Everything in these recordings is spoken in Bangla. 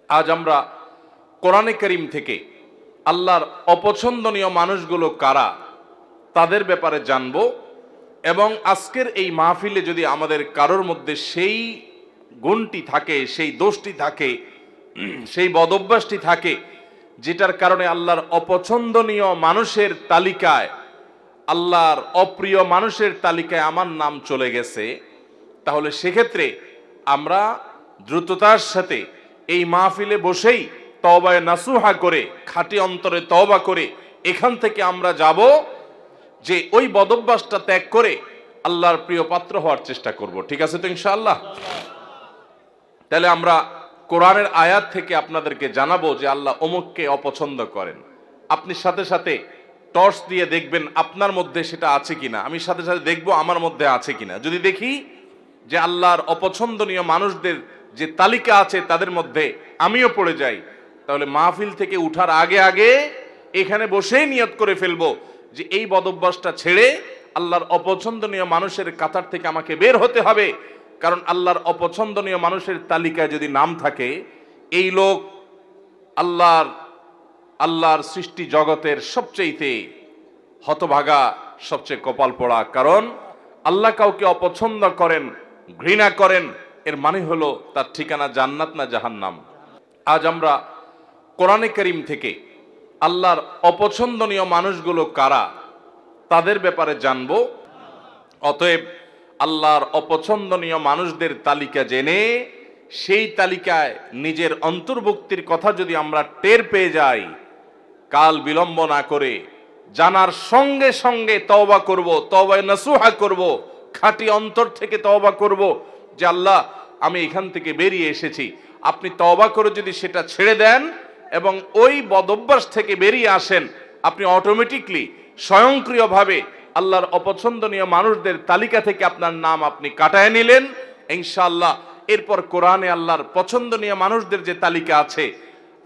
আজ আমরা কোরআনে কারীম থেকে আল্লাহর অপছন্দনীয় মানুষগুলো কারা তাদের ব্যাপারে জানব। এবং আজকের এই মাহফিলে যদি আমাদের কারোর মধ্যে সেই গুণটি থাকে, সেই দোষটি থাকে, সেই বদঅভ্যাসটি থাকে যেটার কারণে আল্লাহর অপছন্দনীয় মানুষের তালিকায়, আল্লাহর অপ্রিয় মানুষের তালিকায় আমার নাম চলে গেছে, তাহলে সেক্ষেত্রে আমরা দ্রুততার সাথে এই মাহফিলে বসেই তওবায়ে নাসুহা করে, খাঁটি অন্তরে তওবা করে এখান থেকে আমরা যাব যে ওই বদঅভ্যাসটা ত্যাগ করে আল্লাহর প্রিয় পাত্র হওয়ার চেষ্টা করব। ঠিক আছে তো ইনশাআল্লাহ? তাহলে আমরা কোরআনের আয়াত থেকে আপনাদেরকে জানাবো যে আল্লাহ অমুককে অপছন্দ করেন। আপনি সাথে সাথে টর্চ দিয়ে দেখবেন আপনার মধ্যে সেটা আছে কিনা, আমি সাথে সাথে দেখবো আমার মধ্যে আছে কিনা। যদি দেখি যে আল্লাহর অপছন্দনীয় মানুষদের যে তালিকা আছে তাদের মধ্যে আমিও পড়ে যাই, তাহলে মাহফিল থেকে উঠার আগে আগে এখানে বসেই নিয়ত করে ফেলবো যে এই বদঅভ্যাসটা ছেড়ে আল্লাহর অপছন্দনীয় মানুষের কাতার থেকে আমাকে বের হতে হবে। কারণ আল্লাহর অপছন্দনীয় মানুষের তালিকায় যদি নাম থাকে, এই লোক আল্লাহর সৃষ্টি জগতের সবচেয়ে হতভাগা, সবচেয়ে কপাল পোড়া। কারণ আল্লাহ কাউকে অপছন্দ করেন, ঘৃণা করেন, এর মানে হলো তার ঠিকানা জান্নাত না জাহান্নাম। আজ আমরা কোরআনে কারীম থেকে আল্লাহর অপছন্দনীয় মানুষগুলো কারা তাদের ব্যাপারে জানব। অতএব আল্লাহর অপছন্দনীয় মানুষদের তালিকা জেনে সেই তালিকায় নিজের অন্তর্ভুক্তির কথা যদি আমরা টের পেয়ে যাই, কাল বিলম্ব না করে জানার সঙ্গে সঙ্গে তওবা করব, তওবায়ে নাসুহা করব, খাঁটি অন্তর থেকে তওবা করব যে আল্লাহ আমি এখান থেকে বেরিয়ে এসেছি। আপনি তওবা করে যদি সেটা ছেড়ে দেন এবং ওই বদঅভ্যাস থেকে বেরিয়ে আসেন, আপনি অটোমেটিকলি স্বয়ংক্রিয়ভাবে আল্লাহর অপছন্দনীয় মানুষদের তালিকা থেকে আপনার নাম আপনি কাটায় নিলেন ইনশাআল্লাহ। এরপর কোরআনে আল্লাহর পছন্দনীয় মানুষদের যে তালিকা আছে,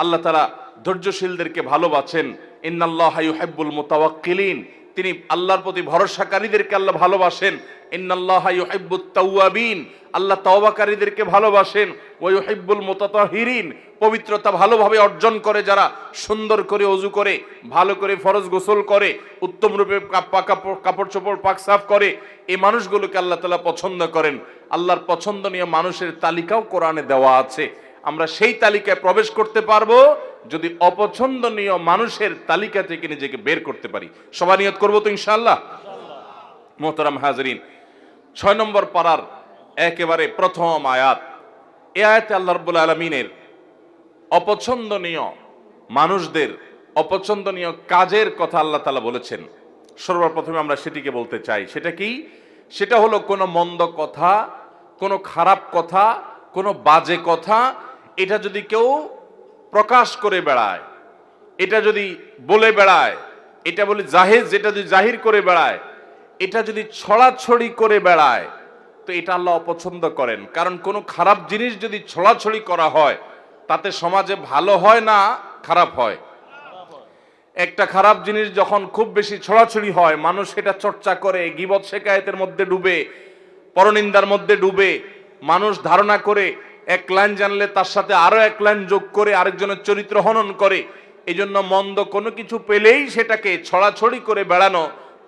আল্লাহ তাআলা ধৈর্যশীলদেরকে ভালোবাসেন। ইন্নাল্লাহা ইউহিব্বুল মুতাওয়াক্কিলিন, তিনি আল্লাহর প্রতি ভরসাকারীদেরকে আল্লাহ ভালোবাসেন। ইন্নাল্লাহা ইউহিব্বুত তাওয়াবিন, আল্লাহ তওবাকারীদেরকে ভালোবাসেন। ওয়া ইউহিব্বুল মুতাতাহিরিন, পবিত্রতা ভালোভাবে অর্জন করে যারা, সুন্দর করে ওযু করে, ভালো করে ফরজ গোসল করে, উত্তম রূপে কাপড় চোপড় পাক সাফ করে, এই মানুষগুলোকে আল্লাহ তাআলা পছন্দ করেন। আল্লাহর পছন্দনীয় মানুষের তালিকাও কোরআনে দেওয়া আছে। আমরা সেই তালিকায় প্রবেশ করতে পারবো যদি অপছন্দনীয় মানুষের তালিকা থেকে নিজেকে বের করতে পারি। সবাই নিয়ত করবো তো ইনশাআল্লাহ? মোহতারাম হাজরিন, 6 নম্বর পারার একেবারে প্রথম আয়াত। এই আয়াতে আল্লাহ রাব্বুল আলামিনের অপছন্দনীয় মানুষদের অপছন্দনীয় কাজের কথা আল্লাহ তাআলা বলেছেন। সর্বপ্রথমে আমরা সেটিকে বলতে চাই। সেটা কি? সেটা হলো কোনো মন্দ কথা, কোনো খারাপ কথা, কোনো বাজে কথা, এটা যদি কেউ প্রকাশ করে বেড়ায়, এটা যদি বলে বেড়ায়, এটা বলে জাহেজ, যেটা যদি জাহির করে বেড়ায়, এটা যদি ছড়াছড়ি করে বেড়ায়, তো এটা আল্লাহ অপছন্দ করেন। কারণ কোনো খারাপ জিনিস যদি ছড়াছড়ি করা হয় তাতে সমাজে ভালো হয় না খারাপ হয়? একটা খারাপ জিনিস যখন খুব বেশি ছড়াছড়ি হয়, মানুষ সেটা চর্চা করে, গীবত শিকায়েতের মধ্যে ডুবে, পরনিন্দার মধ্যে ডুবে, মানুষ ধারণা করে এক লাইন জানলে তার সাথে আরো এক লাইন যোগ করে আরেকজনের চরিত্র হনন করে। এই জন্য মন্দ কোনো কিছু পেলেই সেটাকে ছড়াছড়ি করে বেড়ানো,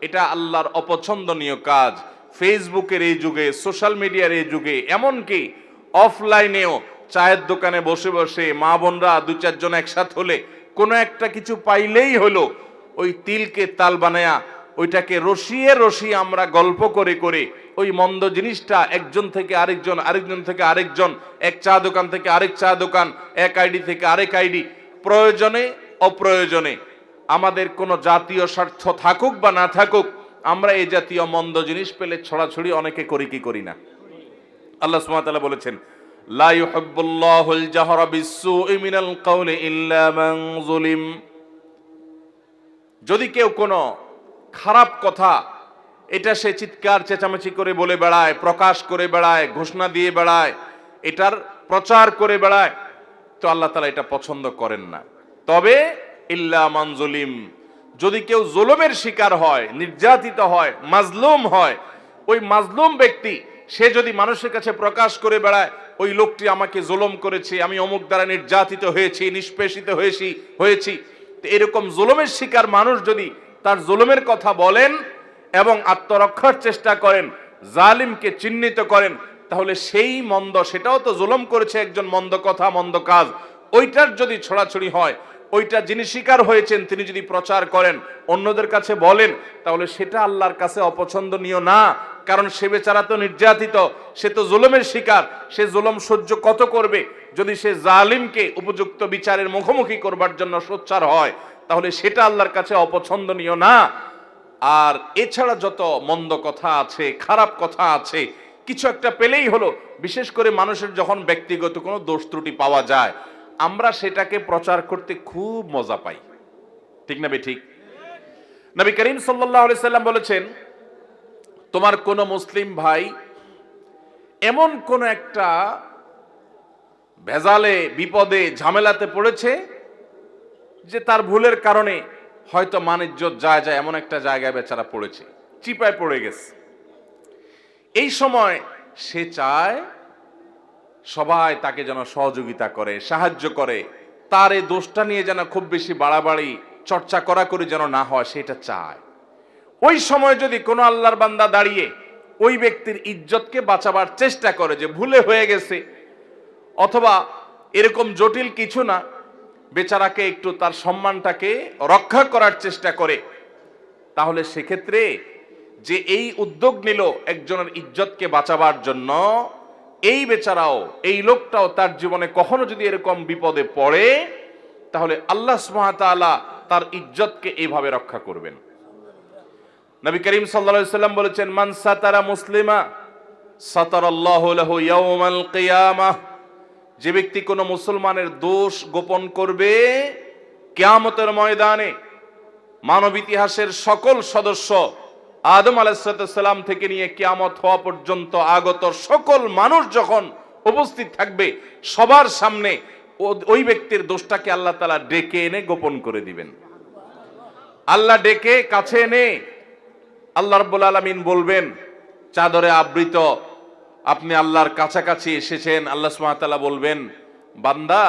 এটা আল্লাহর অপছন্দনীয় কাজ। ফেসবুকের এই যুগে, সোশ্যাল মিডিয়ার এই যুগে, এমনকি অফলাইনেও চায়ের দোকানে বসে বসে মা বোনরা 2-4 জন একসাথ হলে কোনো একটা কিছু পাইলেই হলো, ওই তিলকে তাল বানায়া ওইটাকে রসিয়ে রসিয়ে আমরা গল্প করে করে ওই মন্দ জিনিসটা একজন থেকে আরেকজন, আরেকজন থেকে আরেকজন, এক চা দোকান থেকে আরেক চা দোকান, এক আইডি থেকে আরেক আইডি, প্রয়োজনে অপ্রয়োজনে আমাদের কোনো জাতীয় স্বার্থ থাকুক বা না থাকুক, আমরা এই জাতীয় মন্দ জিনিস পেলে ছড়াছড়ি অনেকে করি কি করি না? আল্লাহ সুবহানাহু ওয়া তাআলা বলেছেন, লা ইউহিব্বুল্লাহুল জাহরা বিসসুই মিনাল কাওলি ইল্লা মান যুলিম। যদি কেউ কোনো খারাপ কথা এটা সে চিৎকার চেঁচামেচি করে বলে বেড়ায়, প্রকাশ করে বেড়ায়, ঘোষণা দিয়ে বেড়ায়, এটার প্রচার করে বেড়ায়, তো আল্লাহ তাআলা এটা পছন্দ করেন না। তবে ইল্লা মান যুলিম, যদি কেউ জুলুমের শিকার হয়, নির্যাতিত হয়, মাজলুম হয়, ওই মাজলুম ব্যক্তি সে যদি মানুষের কাছে প্রকাশ করে বেড়ায় ওই লোকটি আমাকে জুলুম করেছে, আমি অমুক দ্বারা নির্যাতিত হয়েছি, নিষ্পেষিত হয়েছি, তো এরকম জুলুমের শিকার মানুষ যদি তার জুলুমের কথা বলেন এবং আত্মরক্ষার চেষ্টা করেন, জালিমকে চিহ্নিত করেন, তাহলে সেই মন্দ, সেটাও তো জুলুম করেছে একজন, মন্দ কথা মন্দ কাজ, ওইটার যদি ছড়াছড়ি হয়, ওইটা যিনি শিকার হয়েছেন তিনি যদি প্রচার করেন, অন্যদের কাছে বলেন, তাহলে সেটা আল্লাহর কাছে অপছন্দনীয় না। কারণ সে বেচারা তো নির্যাতিত, সে তো জুলুমের শিকার, সে জুলুম সহ্য কত করবে? যদি সে জালিমকে উপযুক্ত বিচারের মুখোমুখি করবার জন্য সোচ্চার হয়, তাহলে সেটা আল্লাহর কাছে অপছন্দনীয় না। আর এছাড়া যত মন্দ কথা আছে, খারাপ কথা আছে, কিছু একটা পেলেই হলো, বিশেষ করে মানুষের যখন ব্যক্তিগত কোনো দোষ ত্রুটি পাওয়া যায়, আমরা সেটাকে প্রচার করতে খুব মজা পাই, ঠিক না ঠিক? নবী করিম সাল্লাল্লাহু আলাইহি সাল্লাম বলেছেন, তোমার কোন মুসলিম ভাই এমন কোন একটা ভেজালে, বিপদে, ঝামেলাতে পড়েছে যে তার ভুলের কারণে হয়তো মান ইজ্জত যায় এমন একটা জায়গায় বেচারা পড়েছে, চিপায় পড়ে গেছে। এই সময় সে চায় সবাই তাকে যেন সহযোগিতা করে, সাহায্য করে, তার এই দোষটা নিয়ে যেন খুব বেশি বাড়াবাড়ি চর্চা করি যেন না হয়, সেটা চায়। ওই সময় যদি কোনো আল্লাহর বান্দা দাঁড়িয়ে ওই ব্যক্তির ইজ্জতকে বাঁচাবার চেষ্টা করে, যে ভুলে হয়ে গেছে, অথবা এরকম জটিল কিছু না, বেচারাকে একটু তার সম্মানটাকে রক্ষা করার চেষ্টা করে, তাহলে সেক্ষেত্রে যে এই উদ্যোগ নিল একজনের ইজ্জতকে বাঁচাবার জন্য, এই বেচারাও, এই লোকটাও তার জীবনে কখনো যদি এরকম বিপদে পড়ে, তাহলে আল্লাহ সুবহানাহু ওয়া তাআলা তার ইজ্জতকে এইভাবে রক্ষা করবেন। নবী করিম সাল্লাল্লাহু আলাইহি সাল্লাম বলেছেন, মান সাতারা মুসলিমা সাতারাল্লাহু লাহু ইয়াউমাল কিয়ামাহ, যে ব্যক্তি কোনো মুসলমানের দোষ গোপন করবে, কিয়ামতের ময়দানে মানব ইতিহাসের সকল সদস্য, আদম আলাইহিস সালাম থেকে নিয়ে কিয়ামত হওয়া পর্যন্ত আগত সকল মানুষ যখন উপস্থিত থাকবে, সবার সামনে ওই ব্যক্তির দোষটাকে আল্লাহ তাআলা ডেকে এনে গোপন করে দিবেন। আল্লাহ ডেকে কাছে এনে আল্লাহ রাব্বুল আলামিন বলবেন, চাদরে আবৃত, আপনি আল্লাহর কাছাকাছি এসেছেন। আল্লাহ সুবহানাহু ওয়া তাআলা বলবেন, বান্দা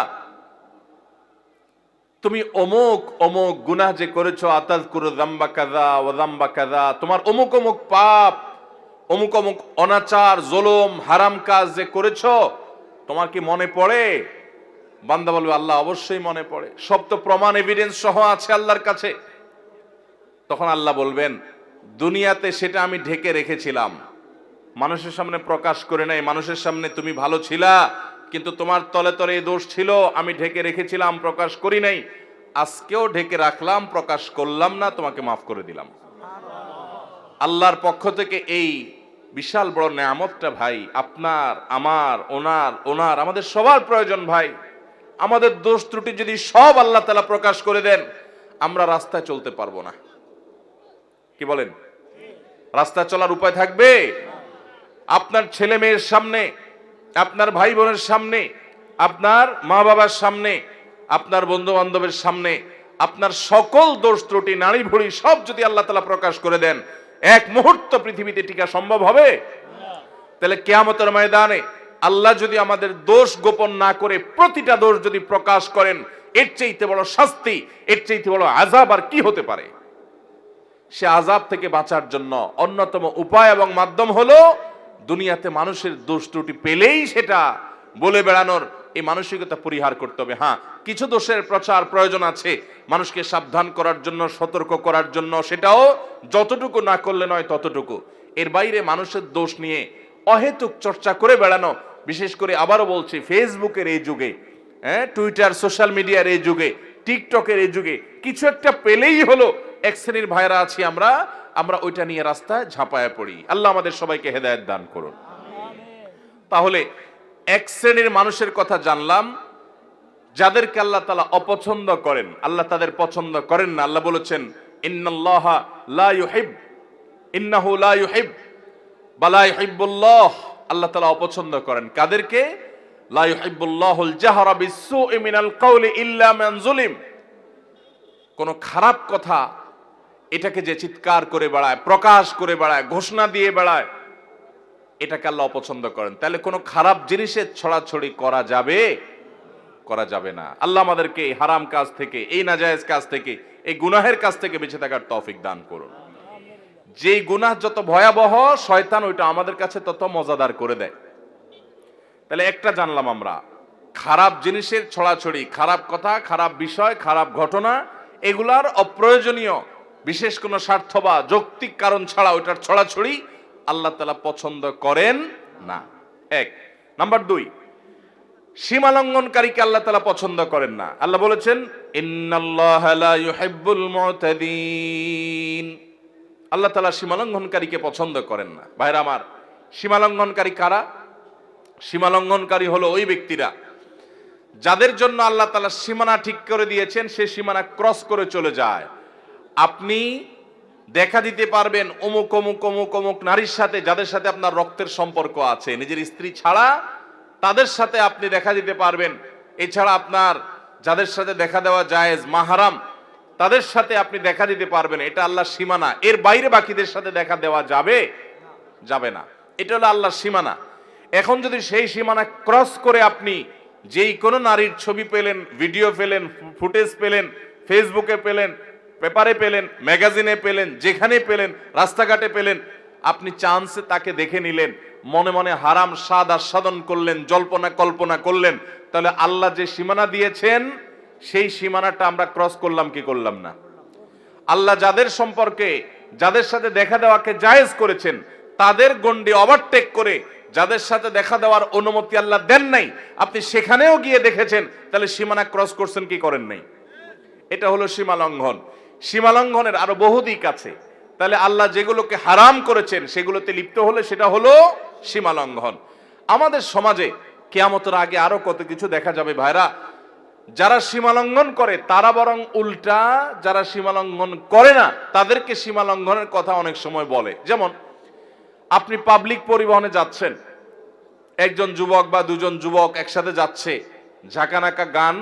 তুমি অমুক অমুক গুনাহ যে করেছো, আতাযকুরু যামবা কাযা ওয়া যামবা কাযা, তোমার অমুক অমুক পাপ, অমুক অমুক অনাচার, জুলুম, হারাম কাজ যে করেছো, তোমার কি মনে পড়ে? বান্দা বলবে, আল্লাহ অবশ্যই মনে পড়ে, সব তো প্রমাণ এভিডেন্স সহ আছে আল্লাহর কাছে। তখন আল্লাহ বলবেন, দুনিয়াতে সেটা আমি ঢেকে রেখেছিলাম, মানুষের সামনে প্রকাশ করে নাই। মানুষের সামনে তুমি ভালো ছিলা, কিন্তু তোমার তলে তলে এই দোষ ছিল, আমি ঢেকে রেখেছিলাম, প্রকাশ করি নাই। আজকেও ঢেকে রাখলাম, প্রকাশ করলাম না, তোমাকে মাফ করে দিলাম। আল্লাহর পক্ষ থেকে এই বিশাল বড় নেয়ামতটা ভাই, আপনার, আমার, ওনার আমাদের সবার প্রয়োজন ভাই। আমাদের দোষ ত্রুটি যদি সব আল্লাহ তাআলা প্রকাশ করে দেন, আমরা রাস্তায় চলতে পারবো না। কি বলেন? রাস্তায় চলার উপায় থাকবে? আপনার ছেলে মেয়ের সামনে, আপনার ভাই বোনের সামনে, আপনার মা বাবার সামনে, আপনার বন্ধু বান্ধবের সামনে আপনার সকল দোষ ত্রুটি, নারী ভুড়ি সব যদি আল্লাহ তাআলা প্রকাশ করে দেন, এক মুহূর্ত পৃথিবীতে টিকা সম্ভব হবে? তাহলে কিয়ামতের ময়দানে আল্লাহ যদি আমাদের দোষ গোপন না করে প্রতিটা দোষ যদি প্রকাশ করেন, এর চাইতে বড় শাস্তি, এর চাইতে বড় আযাব আর কি হতে পারে? সে আযাব থেকে বাঁচার জন্য অন্যতম উপায় এবং মাধ্যম হলো দুনিয়াতে মানুষের দোষ ত্রুটি পেলেই সেটা বলে বেড়ানোর এই মানসিকতা পরিহার করতে হবে। হ্যাঁ, কিছু দোষের প্রচার প্রয়োজন আছে, মানুষকে সাবধান করার জন্য, সতর্ক করার জন্য, সেটাও যতটুকু না করলে নয় ততটুকু। এর বাইরে মানুষের দোষ নিয়ে অহেতুক চর্চা করে বেড়ানো, বিশেষ করে আবারও বলছি, ফেসবুকের এই যুগে, টুইটার, সোশ্যাল মিডিয়ার এই যুগে, টিকটকের এই যুগে, কিছু একটা পেলেই হলো এক শ্রেণীর ভাইরা আছি আমরা ওইটা নিয়ে রাস্তায় ঝাঁপায়া পড়ি। আল্লাহ আমাদের সবাইকে হেদায়েত দান করুন। তাহলে এক শ্রেণীর মানুষের কথা জানলাম, যাদেরকে আল্লাহ তাআলা অপছন্দ করেন, আল্লাহ তাদের পছন্দ করেন না। আল্লাহ বলেছেন, ইন্নাল্লাহা লা ইউহিব, ইন্নাহু লা ইউহিব বা লা ইউহিব্বুল্লাহ, আল্লাহ তাআলা অপছন্দ করেন কাদেরকে? লা ইউহিব্বুল্লাহুল জাহরা বিসসুই মিনাল কাওলি ইল্লা মান যুলিম। কোন খারাপ কথা এটাকে যে চিৎকার করে বেড়ায়, প্রকাশ করে বেড়ায়, ঘোষণা দিয়ে বেড়ায়, এটাকে আল্লাহ অপছন্দ করেন। তাহলে কোনো খারাপ জিনিসের ছড়াছড়ি করা যাবে? করা যাবে না। আল্লাহ আমাদেরকে এই হারাম কাজ থেকে, এই নাজায়েজ কাজ থেকে, এই গুনাহের কাজ থেকে বেঁচে থাকার তৌফিক দান করুন। যেই গুনাহ যত ভয়াবহ, শয়তান ওইটা আমাদের কাছে তত মজাদার করে দেয়। তাহলে একটা জানলাম আমরা, খারাপ জিনিসের ছড়াছড়ি, খারাপ কথা, খারাপ বিষয়, খারাপ ঘটনা, এগুলার অপ্রয়োজনীয় বিশেষ কোনো স্বার্থ বা যৌক্তিক কারণ ছাড়া ওইটার ছড়াছড়ি আল্লাহ তাআলা পছন্দ করেন না। এক নাম্বার 2, সীমা লঙ্ঘনকারীকে আল্লাহ তাআলা পছন্দ করেন না। আল্লাহ বলেছেন ইন্নাল্লাহা লা ইউহিব্বুল মুতাদিন। আল্লাহ তাআলা সীমা লঙ্ঘনকারীকে পছন্দ করেন না। ভাইরা আমার, সীমা লঙ্ঘনকারী কারা? সীমা লঙ্ঘনকারী হলো ওই ব্যক্তিরা যাদের জন্য আল্লাহ তাআলা সীমানা ঠিক করে দিয়েছেন, সে সীমানা ক্রস করে চলে যায়। আপনি দেখা দিতে পারবেন অমুক অমুক অমুক অমুক নারীর সাথে, যাদের সাথে আপনার রক্তের সম্পর্ক আছে, নিজের স্ত্রী ছাড়া তাদের সাথে আপনি দেখা দিতে পারবেন। এছাড়া আপনার যাদের সাথে দেখা দেওয়া জায়েজ, মাহরাম, তাদের সাথে আপনি দেখা দিতে পারবেন। এটা আল্লাহর সীমানা। এর বাইরে বাকিদের সাথে দেখা দেওয়া যাবে? যাবে না। এটা হলো আল্লাহর সীমানা। এখন যদি সেই সীমানা ক্রস করে আপনি যেই কোনো নারীর ছবি পেলেন, ভিডিও পেলেন, ফুটেজ পেলেন, ফেসবুকে পেলেন, পেপারে পেলেন, ম্যাগাজিনে পেলেন, যেখানে পেলেন, রাস্তাঘাটে পেলেন, আপনি চান্সে তাকে দেখে নিলেন, মনে মনে হারাম স্বাদ আস্বাদন করলেন, জল্পনা কল্পনা করলেন, তাহলে আল্লাহ যে সীমানা দিয়েছেন সেই সীমানাটা আমরা ক্রস করলাম কি করলাম না? আল্লাহ যাদের সম্পর্কে, যাদের সাথে দেখা দেওয়াকে জায়েজ করেছেন, তাদের গণ্ডি ওভারটেক করে যাদের সাথে দেখা দেওয়ার অনুমতি আল্লাহ দেন নাই, আপনি সেখানেও গিয়ে দেখেছেন, তাহলে সীমানা ক্রস করছেন কি করেন নাই? এটা হলো সীমা লঙ্ঘন। সীমা লঙ্ঘনের আরো বহু দিক আছে। তাহলে আল্লাহ যেগুলোকে হারাম করেছেন সেগুলোতে লিপ্ত হলে সেটা হলো সীমা লঙ্ঘন। আমাদের সমাজে কিয়ামতের আগে আরো কত কিছু দেখা যাবে ভাইরা। যারা সীমা লঙ্ঘন করে তারা বরং উল্টা যারা সীমা লঙ্ঘন করে না তাদেরকে সীমা লঙ্ঘনের কথা অনেক সময় বলে। যেমন আপনি পাবলিক পরিবহনে যাচ্ছেন, একজন যুবক বা দুজন যুবক একসাথে যাচ্ছে, ঝাঁকানাকা গান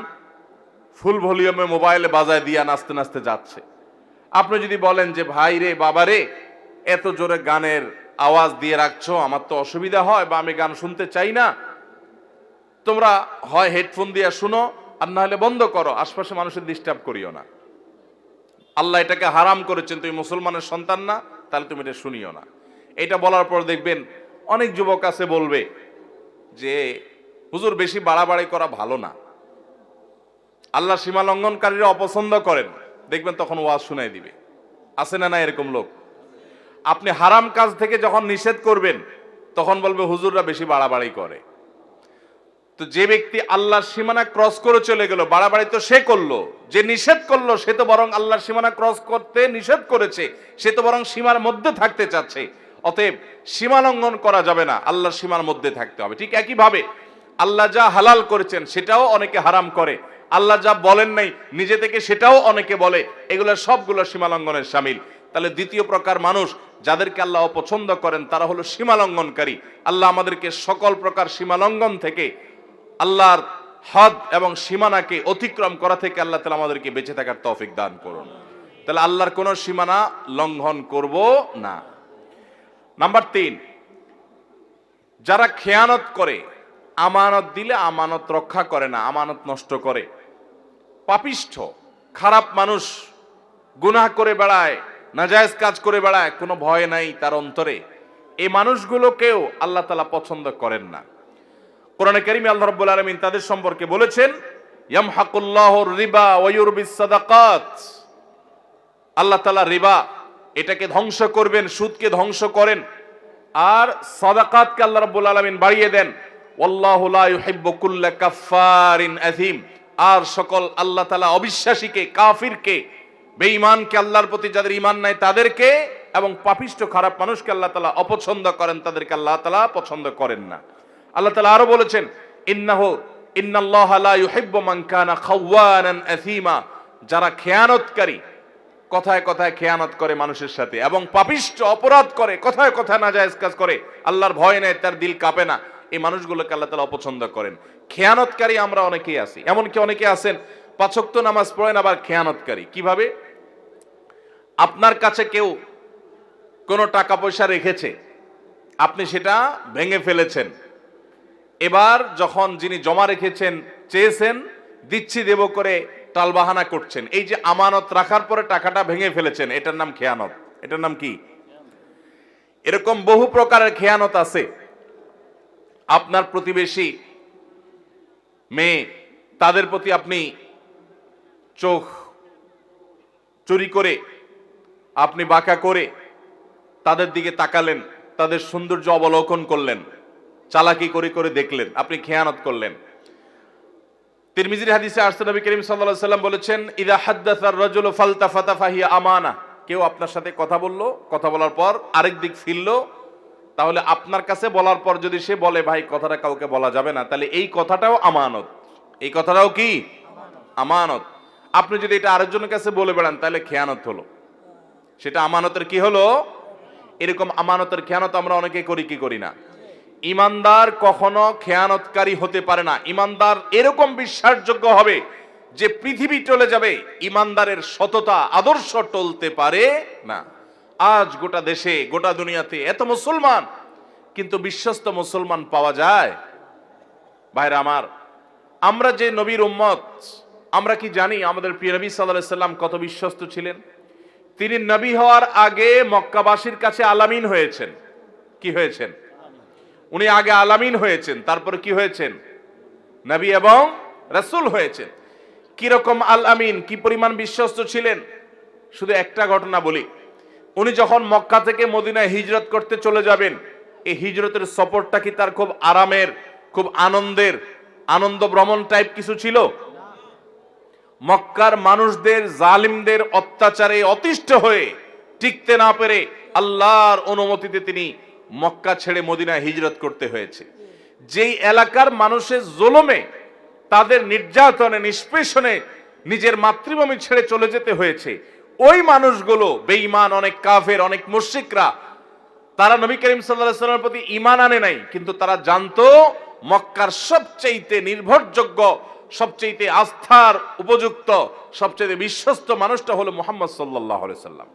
ফুল ভলিউমে মোবাইলে বাজায় দিয়া নাচতে নাচতে যাচ্ছে। আপনি যদি বলেন যে ভাই রে, বাবা রে, এত জোরে গানের আওয়াজ দিয়ে রাখছো, আমার তো অসুবিধা হয় বা আমি গান শুনতে চাই না, তোমরা হয় হেডফোন দিয়ে শুনো আর না হলে বন্ধ করো, আশপাশে মানুষের ডিস্টার্ব করিও না। আল্লাহ এটাকে হারাম করেছেন, তুমি মুসলমানের সন্তান না, তাহলে তুমি এটা শুনিও না। এটা বলার পর দেখবেন অনেক যুবক আছে বলবে যে হুজুর বেশি বাড়াবাড়ি করা ভালো না, আল্লাহ সীমা লঙ্ঘনকারীরা অপছন্দ করেন। দেখবেন তখন ওয়াজ শুনাই দিবে। আছে না না এরকম লোক? আপনি হারাম কাজ থেকে যখন নিষেধ করবেন তখন বলবে হুজুররা বেশি বাড়াবাড়ি করে। তো যে ব্যক্তি আল্লাহর সীমানা ক্রস করে চলে গেল, বাড়াবাড়ি তো সে করলো, যে নিষেধ করলো সে তো বরং আল্লাহর সীমানা ক্রস করতে নিষেধ করেছে, সে তো বরং সীমার মধ্যে থাকতে চাচ্ছে। অতএব সীমা লঙ্ঘন করা যাবে না, আল্লাহর সীমার মধ্যে থাকতে হবে। ঠিক একইভাবে আল্লাহ যা হালাল করেছেন সেটাও অনেকে হারাম করে, আল্লাহ যা বলেন নাই নিজে থেকে সেটাও অনেকে বলে, এগুলো সবগুলো সীমা লঙ্ঘনের শামিল। তাহলে দ্বিতীয় প্রকার মানুষ যাদেরকে আল্লাহ অপছন্দ করেন তারা হলো সীমা লঙ্ঘনকারী। আল্লাহ আমাদেরকে সকল প্রকার সীমা লঙ্ঘন থেকে, আল্লাহর হদ এবং সীমানাকে অতিক্রম করা থেকে আল্লাহ তাআলা আমাদেরকে বেঁচে থাকার তৌফিক দান করুন। তাহলে আল্লাহর কোন সীমানা লঙ্ঘন করব না। নাম্বার 3, যারা খেয়ানত করে, আমানত দিলে আমানত রক্ষা করে না, আমানত নষ্ট করে, পাপিষ্ঠ খারাপ মানুষ, গুনাহ করে বেড়ায়, নাজায়েজ কাজ করে বেড়ায়, কোনো ভয় নাই তার অন্তরে, এই মানুষগুলোকেও আল্লাহ তাআলা পছন্দ করেন না। কোরআনে কারীমে আল্লাহ রাব্বুল আলামিন তাদের সম্পর্কে বলেছেন ইয়ামহাকুল্লাহুর রিবা ওয়া ইউরবিস সাদাকাত। আল্লাহ তাআলা রিবা এটাকে ধ্বংস করবেন, সুদকে ধ্বংস করেন, আর সাদাকাতকে আল্লাহ রাব্বুল আলামিন বাড়িয়ে দেন। ওয়াল্লাহু লা ইউহিব্বু কুল্লা কাফফারিন আযীম। আর সকল আল্লাহ তাআলা অবিশ্বাসীকে, কাফিরকে, বেঈমানকে, আল্লাহর প্রতি যাদের ঈমান নাই তাদেরকে, এবং পাপিষ্ঠ খারাপ মানুষকে আল্লাহ তাআলা অপছন্দ করেন, তাদেরকে আল্লাহ তাআলা পছন্দ করেন না। আল্লাহ তাআলা আরো বলেছেন ইন্নাল্লাহা লা ইউহিব্বু মান কানা খাওয়ানান আথীমা। যারা খেয়ানতকারী, কথায় কথায় খেয়ানত করে মানুষের সাথে, এবং পাপিষ্ঠ অপরাধ করে, কথায় কথায় নাজায়েজ কাজ করে, আল্লাহর ভয় নেই, তার দিল কাঁপে না, এই মানুষগুলোকে আল্লাহ তাআলা অপছন্দ করেন। খেয়ানতকারী আমরা অনেকেই আছি, এমনকি অনেকে আছেন 5 ওয়াক্ত নামাজ পড়েন আবার খেয়ানতকারী। কিভাবে? আপনার কাছে কেউ কোনো টাকা পয়সা রেখেছে, আপনি সেটা ভেঙে ফেলেছেন। এবার যখন যিনি জমা রেখেছেন চেয়েছেন দিচ্ছি দেব করে টালবাহানা করছেন, এই যে আমানত রাখার পরে টাকাটা ভেঙে ফেলেছেন, এটার নাম খেয়ানত। এটার নাম কি? এরকম বহু প্রকারের খেয়ানত আছে। আপনার প্রতিবেশী মেয়ে, তাদের প্রতি আপনি চোখ চুরি করে, আপনি বাঁকা করে তাদের দিকে তাকালেন, তাদের সৌন্দর্য অবলোকন করলেন, চালাকি করে করে দেখলেন, আপনি খেয়ানত করলেন। তিরমিজির হাদিসে আসছে, নবী করিম সাল্লাল্লাহু আলাইহি ওয়াসাল্লাম বলেছেন, ইযা হাদ্দাসা আর-রাজুলু ফালতাফাতা ফাহিয়া আমানা। কেউ আপনার সাথে কথা বললো, কথা বলার পর আরেক দিক ফিরলো, তাহলে আপনার কাছে বলার পর যদি সে বলে ভাই কথাটা কাউকে বলা যাবে না, তাহলে এই কথাটাও আমানত। এই কথাটাও কি? আমানত। আপনি যদি এটা আরেকজনের কাছে বলে বেড়ান তাহলে খেয়ানত হলো, সেটা আমানতের কি হলো? এরকম আমানতের খেয়ানত আমরা অনেকে করি কি করি না? ইমানদার কখনো খেয়ানতকারী হতে পারে না। ইমানদার এরকম বিশ্বাসযোগ্য হবে যে পৃথিবী চলে যাবে, ইমানদারের সততা আদর্শ টলতে পারে না। আজ গোটা দেশে গোটা দুনিয়াতে এত মুসলমান, কিন্তু বিশ্বস্ত মুসলমান পাওয়া যায়? ভাইরা আমার, আমরা যে নবীর উম্মত, আমরা কি জানি আমাদের প্রিয় নবী সাল্লাল্লাহু আলাইহি সাল্লাম কত বিশ্বস্ত ছিলেন? তিনি নবী হওয়ার আগে মক্কাবাসীর কাছে আলামিন হয়েছেন। কি হয়েছেন? উনি আগে আলামিন হয়েছেন, তারপরে কি হয়েছেন? নবী এবং রাসূল হয়েছেন। কিরকম আলামিন, কি পরিমাণ বিশ্বস্ত ছিলেন? শুধু একটা ঘটনা বলি। উনি যখন মক্কা থেকে মদিনায় হিজরত করতে চলে যাবেন, এই হিজরতের সফরটা কি তার খুব আরামের, খুব আনন্দের, আনন্দ ভ্রমণ টাইপ কিছু ছিল? মক্কার মানুষদের, জালিমদের অত্যাচারে অতিষ্ঠ হয়ে টিকতে না পেরে আল্লাহর অনুমতিতে তিনি মক্কা ছেড়ে মদিনায় হিজরত করতে হয়েছে। যেই এলাকার মানুষের জুলুমে, তাদের নির্যাতনে, নিষ্পেষণে নিজের মাতৃভূমি ছেড়ে চলে যেতে হয়েছে, ওই মানুষগুলো বেঈমান, অনেক কাফের, অনেক মুশরিকরা, তারা নবী করিম সাল্লাল্লাহু আলাইহি ওয়াসাল্লামের প্রতি ঈমান আনে নাই, কিন্তু তারা জানতো মক্কার সবচেয়ে নির্ভরযোগ্য, সবচেয়ে আস্থার উপযুক্ত, সবচেয়ে বিশ্বস্ত মানুষটা হলো মুহাম্মদ সাল্লাল্লাহু আলাইহি সাল্লাম।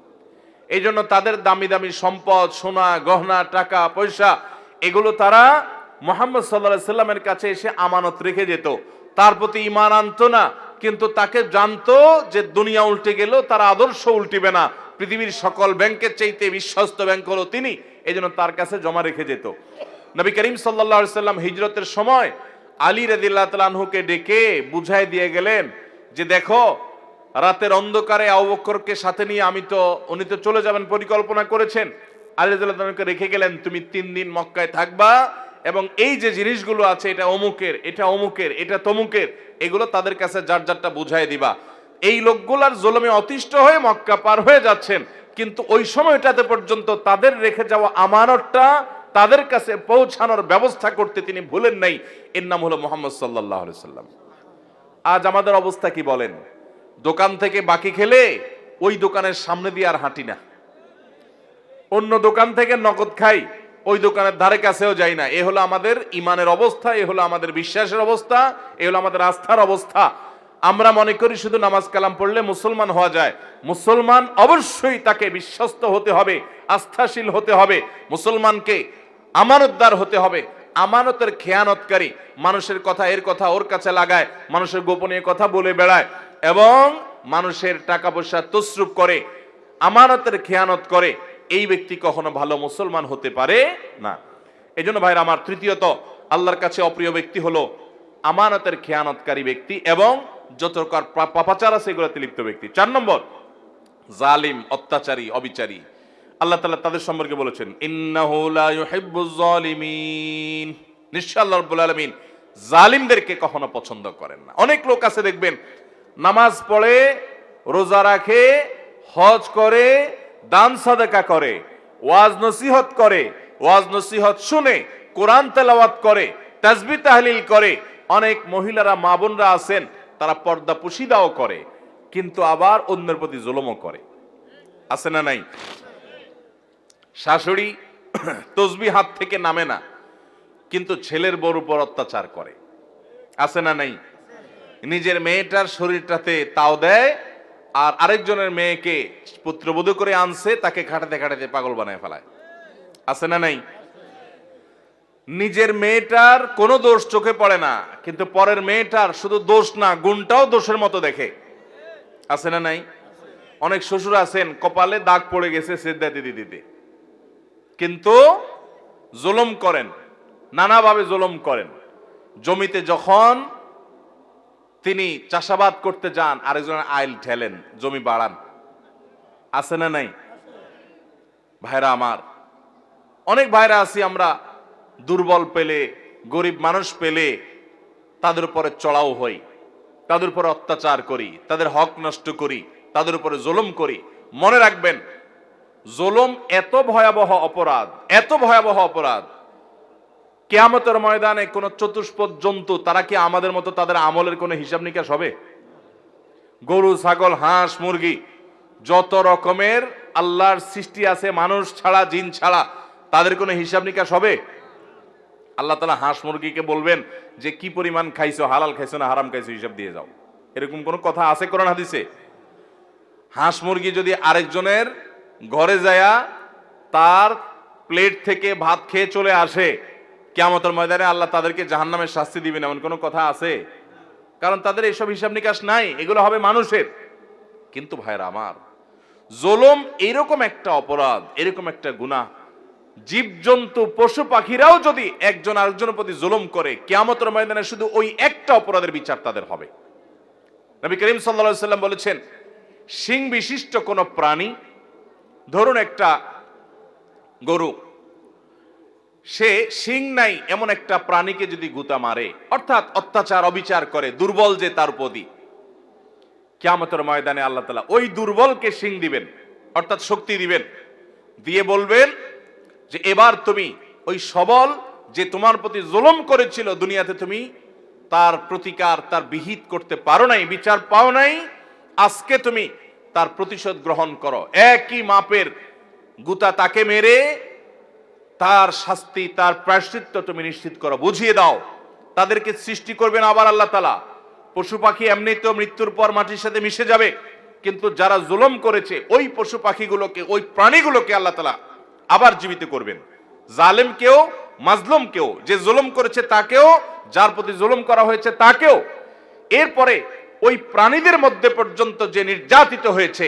এই জন্য তাদের দামি দামি সম্পদ, সোনা গহনা, টাকা পয়সা, এগুলো তারা মুহাম্মদ সাল্লাল্লাহু আলাইহি সাল্লামের কাছে এসে আমানত রেখে যেত। তার প্রতি ঈমান আনতো না, কিন্তু তাকে জানতো যে দুনিয়া উল্টে গেল তার আদর্শ উল্টিবে না, পৃথিবীর সকল ব্যাংকের চাইতে বিশ্বস্ত ব্যাংক হলো তিনি, এই জন্য তার কাছে জমা রেখে যেত। নবী করিম সাল্লাল্লাহু আলাইহি সাল্লাম হিজরতের সময় আলী রাদিয়াল্লাহু তাআলা আনহুকে ডেকে বুঝাই দিয়ে গেলেন যে দেখো, রাতের অন্ধকারে আবু বকরকে সাথে নিয়ে উনি তো চলে যাবেন পরিকল্পনা করেছেন, আলী রাদিয়াল্লাহু তাআলাকে রেখে গেলেন, তুমি 3 দিন মক্কায় থাকবা এবং এই যে জিনিসগুলো আছে, এটা অমুকের, এটা অমুকের, এটা তমুকের, এগুলো তাদের কাছে যার যারটা বুঝাই দিবা। এই লোকগুলার জুলুমে অতিষ্ঠ হয়ে মক্কা পার হয়ে যাচ্ছেন, কিন্তু ওই সময়টাতে পর্যন্ত তাদের রেখে যাওয়া আমানতটা তাদের কাছে পৌঁছানোর ব্যবস্থা করতে তিনি ভুলেন নাই। এর নাম হলো মুহাম্মদ সাল্লাল্লাহু আলাইহি সাল্লাম। আজ আমাদের অবস্থা কি বলেন? দোকান থেকে বাকি খেলে ওই দোকানের সামনে দিয়ে আর হাঁটি না, অন্য দোকান থেকে নগদ খাই, ওই দোকানের ধারে কাছেও যাই না। এ হলো আমাদের ইমানের অবস্থা, এ হলো আমাদের বিশ্বাসের অবস্থা, এ হলো আমাদের আস্থার অবস্থা। আমরা মনে করি শুধু নামাজ কালাম পড়লে মুসলমান হওয়া যায়। মুসলমান অবশ্যই তাকে বিশ্বস্ত হতে হবে, আস্থাশীল হতে হবে, মুসলমানকে আমানতদার হতে হবে। আমানতের খেয়ানতকারী, মানুষের কথা এর কথা ওর কাছে লাগায়, মানুষের গোপনীয় কথা বলে বেড়ায় এবং মানুষের টাকা পয়সা তসরুপ করে, আমানতের খেয়ানত করে, এই ব্যক্তি কখনো ভালো মুসলমান হতে পারে না। এই জন্য ভাইরা আমার, তৃতীয়ত আল্লাহর কাছে অপ্রিয় ব্যক্তি হলো আমানতের খেয়ানতকারী ব্যক্তি এবং যত প্রকার পাপাচার আছে এগুলোতে লিপ্ত ব্যক্তি। 4 নম্বর, জালিম, অত্যাচারী, অবিচারী। আল্লাহ তাআলা তাদের সম্পর্কে বলেছেন, ইন্নাহু লা ইউহিব্বুজ জালিমিন, নিশ্চয় আল্লাহ রাব্বুল আলামিন জালিমদেরকে কখনো পছন্দ করেন না। অনেক লোক আছে দেখবেন, নামাজ পড়ে, রোজা রাখে, হজ করে, দান সাদাকা করে, ওয়াজ নসিহত করে, ওয়াজ নসিহত শুনে, কোরআন তেলাওয়াত করে, তাসবিহ তাহলিল করে। অনেক মহিলারা, মা বোনরা আছেন, তারা পর্দা পুশিদাও করে, কিন্তু আবার অন্যের প্রতি জুলুমও করে। আছে না নাই? শাশুড়ি তসবিহ হাত থেকে নামে না, কিন্তু ছেলের বউর উপর অত্যাচার করে। আছে না নাই? নিজের মেয়েটার শরীরটাতে তাও দেয়, আর আরেকজনের মেয়েকে পুত্রবধূ করে আনছে, তাকে খাটাতে খাটাতে পাগল বানায় ফেলায়। আছে না নাই? নিজের মেয়েটার কোনো দোষ চোখে পড়ে না, কিন্তু পরের মেয়েটার শুধু দোষ না গুণটাও দোষের মতো দেখে। আছে না নাই? অনেক শ্বশুর আছেন কপালে দাগ পড়ে গেছে সিজদা দিতে দিতে, কিন্তু জুলুম করেন, নানাভাবে জুলুম করেন। জমিতে যখন তিনি চাষাবাদ করতে যান আরেকজনের আইল ঠেলেন, জমি বাড়ান। আছে না নাই? ভাইরা আমার, অনেক ভাইরা আছি আমরা দুর্বল পেলে, গরিব মানুষ পেলে তাদের উপরে চড়াও হই, তাদের উপরে অত্যাচার করি, তাদের হক নষ্ট করি, তাদের উপরে জুলুম করি। মনে রাখবেন, জুলুম এত ভয়াবহ অপরাধ, এত ভয়াবহ অপরাধ, কিয়ামতের ময়দানে কোন চতুষ্পদ জন্তু তারা কি আমাদের মতো তাদের আমলের কোনো হিসাব নিকাশ হবে? গরু, ছাগল, হাঁস, মুরগি, যত রকমের আল্লাহর সৃষ্টি আছে মানুষ ছাড়া, জিন ছাড়া, তাদের কোনো হিসাব নিকাশ হবে? আল্লাহ তাআলা হাঁস মুরগিকে বলবেন যে কি পরিমাণ খাইছো, হালাল খাইছো না হারাম খাইছো, হিসাব দিয়ে যাও। এরকম কোন কথা আছে কোরআন হাদিসে? হাঁস মুরগি যদি আরেকজনের ঘরে যায়া তার প্লেট থেকে ভাত খেয়ে চলে আসে, কিয়ামতের ময়দানে আল্লাহ তাদেরকে জাহান্নামের শাস্তি দিবেন, এমন কোনো কথা আছে? কারণ তাদের এইসব হিসাব নিকাশ নাই, এগুলো হবে মানুষের। কিন্তু ভাইরা আমার, জুলুম এরকম একটা অপরাধ, এরকম একটা গুনাহ, জীবজন্তু পশু পাখিরাও যদি একজন আরেকজনের প্রতি জুলুম করে, কিয়ামতের ময়দানে শুধু ওই একটা অপরাধের বিচার তাদের হবে। নবী করিম সাল্লাল্লাহু আলাইহি সাল্লাম বলেছেন, শিং বিশিষ্ট কোন প্রাণী, ধরুন একটা গরু, সে শিং নাই এমন একটা প্রাণীকে যদি গুতা মারে, অর্থাৎ অত্যাচার অবিচার করে, দুর্বল যে তার প্রতি, কিয়ামতের ময়দানে আল্লাহ তাআলা ওই দুর্বলকে শিং দিবেন, অর্থাৎ শক্তি দিবেন, দিয়ে বলবেন যে এবার তুমি ওই সবল যে তোমার প্রতি জুলুম করেছিল দুনিয়াতে, তুমি তার প্রতিকার, তার বিহিত করতে পারো নাই, বিচার পাও নাই, আজকে তুমি তার প্রতিশোধ গ্রহণ করো। একই মাপের গুতা তাকে মেরে তার শাস্তি, তার প্রায়শ্চিত্ত তুমি নিশ্চিত করো, বুঝিয়ে দাও। তাদেরকে সৃষ্টি করবেন আবার আল্লাহ তাআলা। পশু পাখি এমনি তো মৃত্যুর পর মাটির সাথে মিশে যাবে, কিন্তু যারা জুলুম করেছে ওই পশু পাখিগুলোকে, ওই প্রাণীগুলোকে আল্লাহ তাআলা আবার জীবিত করবেন। জালেমকেও, মাজলুমকেও, যে জুলুম করেছে তাকেও, যার প্রতি জুলুম করা হয়েছে তাকেও। এরপরে ওই প্রাণীদের মধ্যে পর্যন্ত যে নির্যাতিত হয়েছে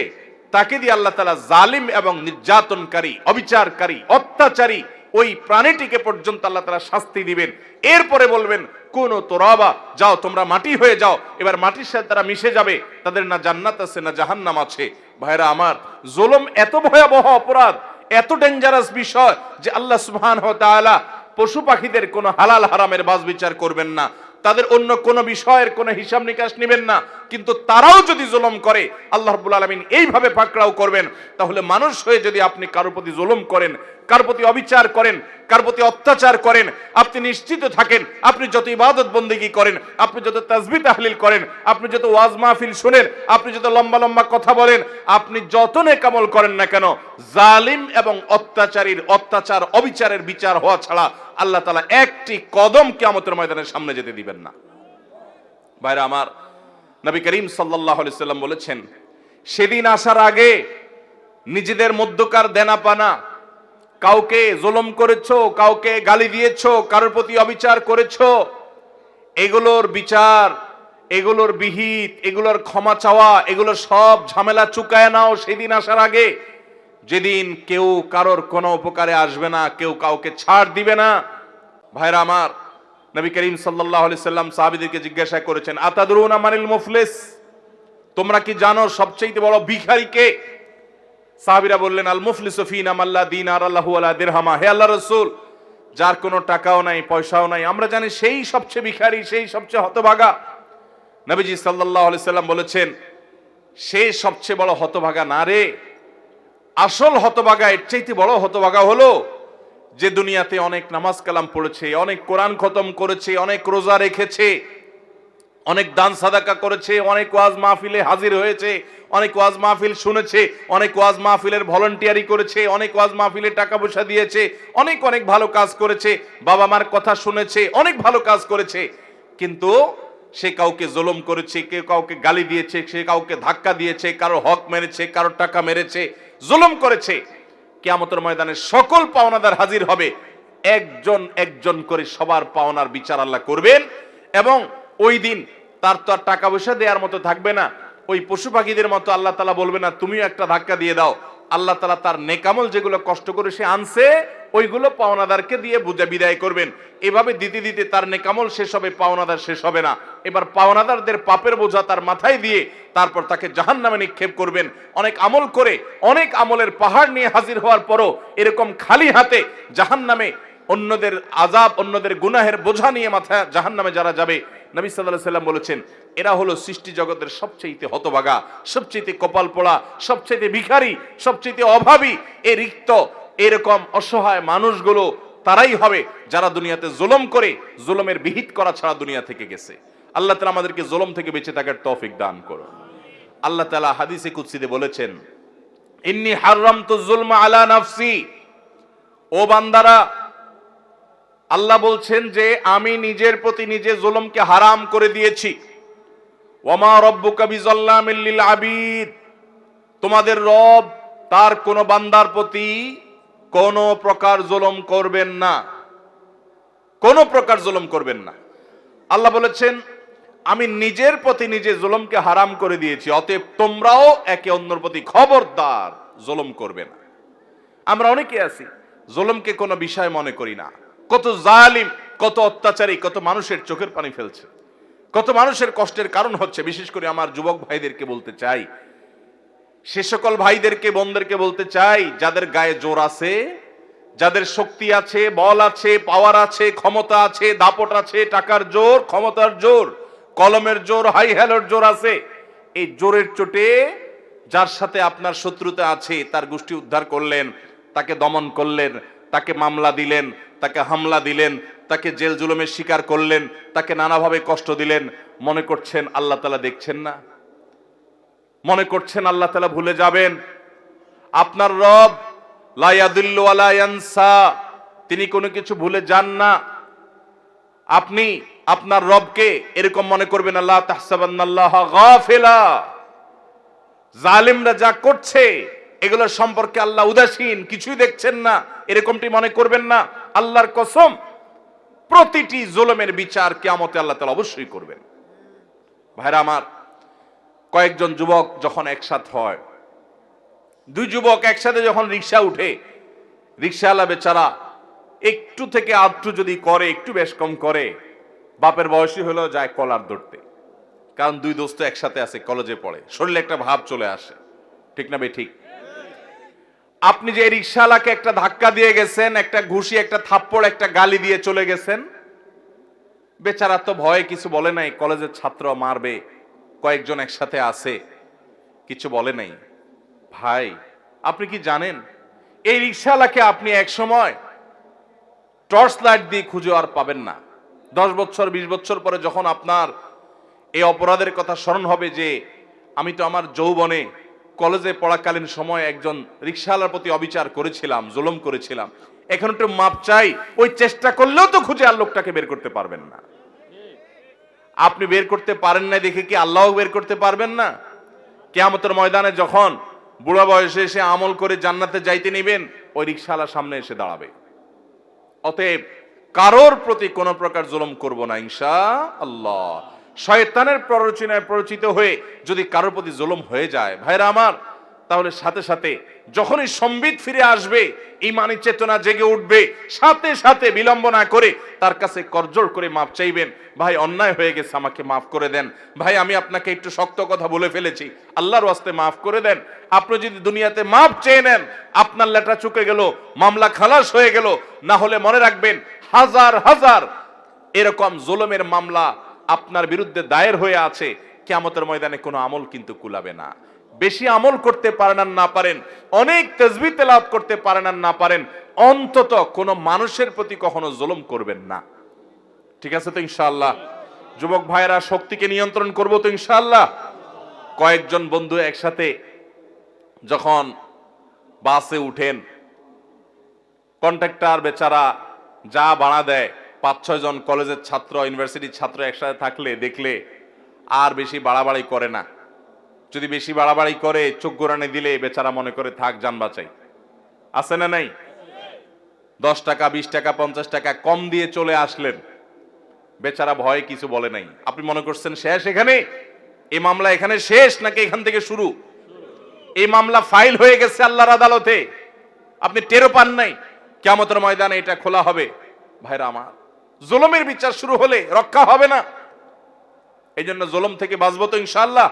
তাকে দিয়ে আল্লাহ তাআলা জালিম এবং নির্যাতনকারী, অবিচারকারী, অত্যাচারী ওই প্রাণীটিকে পর্যন্ত আল্লাহ তাআলা শাস্তি দিবেন। এরপরে বলবেন কোন তোরাবা, যাও তোমরা মাটি হয়ে যাও। এবার মাটির সাথে তারা মিশে যাবে, তাদের না জান্নাত আছে না জাহান্নাম আছে। ভাইরা আমার, জুলুম এত ভয়াবহ অপরাধ, এত ডেঞ্জারাস বিষয় যে আল্লাহ সুবহানাহু ওয়া তাআলা পশু পাখিদের কোনো হালাল হারামের বাজ বিচার করবেন না, তাদের অন্য কোন বিষয়ের কোনো হিসাব নিকাশ নেবেন না। কিন্তু তারাও যদি জুলুম করে আল্লাহ রাব্বুল আলামিন এইভাবে পাকড়াও করবেন। তাহলে মানুষ হয়ে যদি আপনি কারোর প্রতি জুলুম করেন, কারোর প্রতি অবিচার করেন, কারোর প্রতি অত্যাচার করেন, আপনি নিশ্চিত থাকেন, আপনি যত ইবাদত বন্দেগী করেন, আপনি যত তাসবিহ তাহলিল করেন, আপনি যত ওয়াজ মাহফিল শুনেন, আপনি যত লম্বা লম্বা কথা বলেন, আপনি যত নেক আমল করেন না কেন, জালিম এবং অত্যাচারীর অত্যাচার অবিচারের বিচার হওয়া ছাড়া আল্লাহ তাআলা একটি কদম কিয়ামতের ময়দানের সামনে যেতে দিবেন না। ভাইরা আমার, নবী করিম সাল্লাল্লাহু আলাইহি সাল্লাম বলেছেন, সেদিন আসার আগে নিজেদের মধ্যকার দেনা পানা, কাউকে জুলুম করেছো, কাউকে গালি দিয়েছো, কারোর প্রতি অবিচার করেছো, এগুলোর বিচার, এগুলোর বিহিত, এগুলোর ক্ষমা চাওয়া, এগুলো সব ঝামেলা চুকায় নাও সেদিন আসার আগে, যেদিন কেউ কারোর কোনো উপকারে আসবে না, কেউ কাউকে ছাড় দিবে না। ভাইরা আমার, নবী করিম সাল্লাল্লাহু আলাইহি সাল্লাম সাহাবীদেরকে জিজ্ঞাসা করেছেন, আতাদরুনা মানিল মুফলিস, তোমরা কি জানো সবচেয়ে বড় ভিখারি কে? সাহাবীরা বললেন, আল মুফলিসু ফিনা মাল্লা দিনার লাহু ওয়ালা দিরহামা। হে আল্লাহর রাসূল, যার কোনো টাকাও নাই, পয়সাও নাই, আমরা জানি সেই সবচেয়ে ভিখারি, সেই সবচেয়ে হতভাগা। নবীজি সাল্লাল্লাহু আলাইহি সাল্লাম বলেছেন, সেই সবচেয়ে বড় হতভাগা না রে, আসল হতভাগা, এর চাইতে বড় হতভাগা হলো যে দুনিয়াতে অনেক নামাজ কালাম পড়েছে, অনেক কোরআন খতম করেছে, অনেক রোজা রেখেছে, অনেক দান সাদাকা করেছে, অনেক ওয়াজ মাহফিলে হাজির হয়েছে, অনেক ওয়াজ মাহফিল শুনেছে, অনেক ওয়াজ মাহফিলের ভলান্টিয়ারি করেছে, অনেক ওয়াজ মাহফিলে টাকা পয়সা দিয়েছে, অনেক অনেক ভালো কাজ করেছে, বাবা মার কথা শুনেছে, অনেক ভালো কাজ করেছে, কিন্তু সে কাউকে জুলুম করেছে, কেউ কাউকে গালি দিয়েছে, সে কাউকে ধাক্কা দিয়েছে, কারো হক মেরেছে, কারো টাকা মেরেছে, জুলুম করেছে। কিয়ামতের ময়দানে সকল পাওনাদার হাজির হবে, একজন একজন করে সবার পাওনার বিচার আল্লাহ করবেন। এবং ওই দিন তার তো আর টাকা পয়সা দেওয়ার মতো থাকবে না। ওই পশু পাখিদের মতো আল্লাহ তাআলা বলবে না তুমিও একটা ধাক্কা দিয়ে দাও। আল্লাহ তাআলা তার নেকামল যেগুলো কষ্ট করে সে আনছে ওইগুলো পাওনাদারকে দিয়ে বুঝে বিদায় করবেন। এভাবে দিতে দিতে তার নেকামল শেষ হবে, পাওনাদার শেষ হবে না। এবার পাওনাদারদের পাপের বোঝা তার মাথায় দিয়ে তারপর তাকে জাহান্নামে নিক্ষেপ করবেন। অনেক আমল করে, অনেক আমলের পাহাড় নিয়ে হাজির হওয়ার পরও এরকম খালি হাতে জাহান্নামে অন্যদের আযাব, অন্যদের গুনাহের বোঝা নিয়ে মাথায় জাহান্নামে যারা যাবে, নবী সাল্লাল্লাহু আলাইহি সাল্লাম বলেছেন এরা হলো সৃষ্টি জগতের সবচেয়ে হতভাগা, সবচেয়ে কপাল পোড়া, সবচেয়ে ভিখারি, সবচেয়ে অভাবী। এই রিক্ত এরকম অসহায় মানুষগুলো তারাই হবে যারা দুনিয়াতে জুলুম করে, জুলুমের বিহিত করা ছাড়া দুনিয়া থেকে গেছে। আল্লাহ তাআলা আমাদেরকে জুলুম থেকে বেঁচে থাকার তৌফিক দান করুন। আল্লাহ তাআলা হাদিসে কুদসিতে বলেছেন ইন্নী হারামতু যুলমা আলা নাফসি। ও বান্দারা, আল্লাহ বলছেন যে আমি নিজের প্রতি নিজে জুলুমকে হারাম করে দিয়েছি। ওয়ামা রাব্বুকা বিযাল্লামিল লিল আবিদ। তোমাদের রব তার কোন বান্দার প্রতি কোন প্রকার জুলুম করবেন না, কোন প্রকার জুলুম করবেন না। আল্লাহ বলেছেন আমি নিজের প্রতি নিজে জুলুমকে হারাম করে দিয়েছি, অতএব তোমরাও একে অন্যের প্রতি খবরদার জুলুম করবে না। আমরা অনেকে আছি জুলুমকে কোনো বিষয় মনে করি না। কত জালিম, কত অত্যাচারী, কত মানুষের চোখের পানি ফেলছে, কত মানুষের কষ্টের কারণ হচ্ছে। বিশেষ করে আমার যুবক ভাইদেরকে বলতে চাই, সে সকল ভাইদেরকে, বোনদেরকে বলতে চাই যাদের গায়ে জোর আছে, যাদের শক্তি আছে, বল আছে, পাওয়ার আছে, ক্ষমতা আছে, দাপট আছে, টাকার জোর, ক্ষমতার জোর, কলমের জোর, হাই হ্যালোর জোর আছে, এই জোরের চোটে যার সাথে আপনার শত্রুতা আছে তার গোষ্ঠী উদ্ধার করলেন, তাকে দমন করলেন, তাকে মামলা দিলেন, তাকে হামলা দিলেন, তাকে জেল জুলুমের শিকার করলেন, তাকে নানাভাবে কষ্ট দিলেন। মনে করছেন আল্লাহ তাআলা দেখছেন না? মনে করছেন আল্লাহ তাআলা ভুলে যাবেন? আপনার রব লা ইয়াদিল্লু ওয়া লা ইয়ানসা, তিনি কোনো কিছু ভুলে যান না। আপনি আপনার রবকে এরকম মনে করবেন আল্লাহ তাহসাবান্নাল্লাহ গাফিলা, জালিমরা যা করছে এগুলো সম্পর্কে আল্লাহ উদাসীন, কিছুই দেখছেন না, এরকমটি মনে করবেন না। আল্লাহর কসম প্রতিটি জুলুমের বিচার কিয়ামতে আল্লাহ তাআলা অবশ্যই করবেন। ভাইরা আমার, কয়েকজন যুবক যখন একসাথে হয়, দুই যুবক একসাথে যখন রিকশা উঠে, রিকশাওয়ালা বেচারা একটু থেকে আধটু যদি করে, একটু বেশ কম করে, বাপের বয়সী হলেও যায় কলার ধরতে। কারণ দুই দোস্ত একসাথে আছে, কলেজে পড়ে, শরীরে একটা ভাব চলে আসে, ঠিক না ভাই? ঠিক। আপনি যে রিকশাওয়ালাকে একটা ধাক্কা দিয়ে গেছেন, একটা ঘুষি, একটা থাপ্পড়, একটা গালি দিয়ে চলে গেছেন, বেচারা তো ভয়ে কিছু বলে নাই, কলেজের ছাত্র মারবে, কয়েকজন একসাথে আছে, কিছু বলে নাই। ভাই, আপনি কি জানেন এই রিকশাওয়ালাকে আপনি এক সময় টর্চ লাইট দিয়ে খুঁজে আর পাবেন না। 10 বছর 20 বছর পরে যখন আপনার এই অপরাধের কথা স্মরণ হবে যে আমি তো আমার যৌবনে কলেজে পড়াকালীন সময় একজন রিকশাওয়ালার প্রতি অবিচার করেছিলাম, জুলুম করেছিলাম, এখন একটু মাপ চাই, ওই চেষ্টা করলেও তো খুঁজে আর লোকটাকে বের করতে পারবেন না। আপনি বের করতে পারেন না দেখে কি আল্লাহও বের করতে পারবেন না? কিয়ামতের ময়দানে যখন বুড়া বয়সে এসে আমল করে জান্নাতে যাইতে নেবেন, ওই রিকশাওয়ালার সামনে এসে দাঁড়াবে। অতএব কারোর প্রতি কোন প্রকার জুলুম করব না ইনশাআল্লাহ। শয়তানের প্ররোচনায় প্ররোচিত হয়ে যদি কারোর প্রতি জুলুম হয়ে যায়, ভাইরা আমার, তাহলে সাথে সাথে যখনই সম্বিত ফিরে আসবে, ঈমানি চেতনা জেগে উঠবে, সাথে সাথে বিলম্ব না করে তার কাছে করজোড় করে মাপ চাইবেন। ভাই, অন্যায় হয়ে গেছে, আমাকে মাফ করে দেন। ভাই, আমি আপনাকে একটু শক্ত কথা বলে ফেলেছি, আল্লাহর ওয়াস্তে মাফ করে দেন। আপনি যদি দুনিয়াতে মাপ চেয়ে নেন, আপনার লেটা চুকে গেল, মামলা খালাস হয়ে গেল। না হলে মনে রাখবেন, হাজার হাজার এরকম জুলুমের মামলা আপনার বিরুদ্ধে দায়ের হয়ে আছে, কিয়ামতের ময়দানে কোনো আমল কিন্তু কুলাবে না। বেশি আমল করতে পারেন আর না পারেন, অনেক তাসবিহ তেলাওয়াত করতে পারেন আর না পারেন, অন্তত কোনো মানুষের প্রতি কখনো জুলুম করবেন না। ঠিক আছে তো ইনশাআল্লাহ? যুবক ভাইয়েরা, শক্তিকে নিয়ন্ত্রণ করব তো ইনশাআল্লাহ? কয়েকজন বন্ধু একসাথে যখন বাসে উঠেন, কন্ট্রাক্টর বেচারা যা ভাড়া দেয়, 5-6 জন কলেজের ছাত্র, ইউনিভার্সিটির ছাত্র একসাথে থাকলে দেখলে আর বেশি বাড়াবাড়ি করে না। যদি বেশি বাড়াবাড়ি করে, চোখ গোরানি দিলে বেচারা মনে করে থাক, যান বাঁচাই। আছে না নাই? 10 টাকা 20 টাকা 50 টাকা কম দিয়ে চলে আসলেন, বেচারা ভয়ে কিছু বলে নাই। আপনি মনে করছেন শেষ এখানে, এই মামলা এখানে শেষ নাকি এখান থেকে শুরু? এই মামলা ফাইল হয়ে গেছে আল্লাহর আদালতে, আপনি টেরও পান নাই। কিয়ামতের ময়দানে এটা খোলা হবে। ভাইরা আমার, জুলুমের বিচার শুরু হলে রক্ষা হবে না। এই জন্য জুলুম থেকে বাঁচবো তো ইনশাআল্লাহ।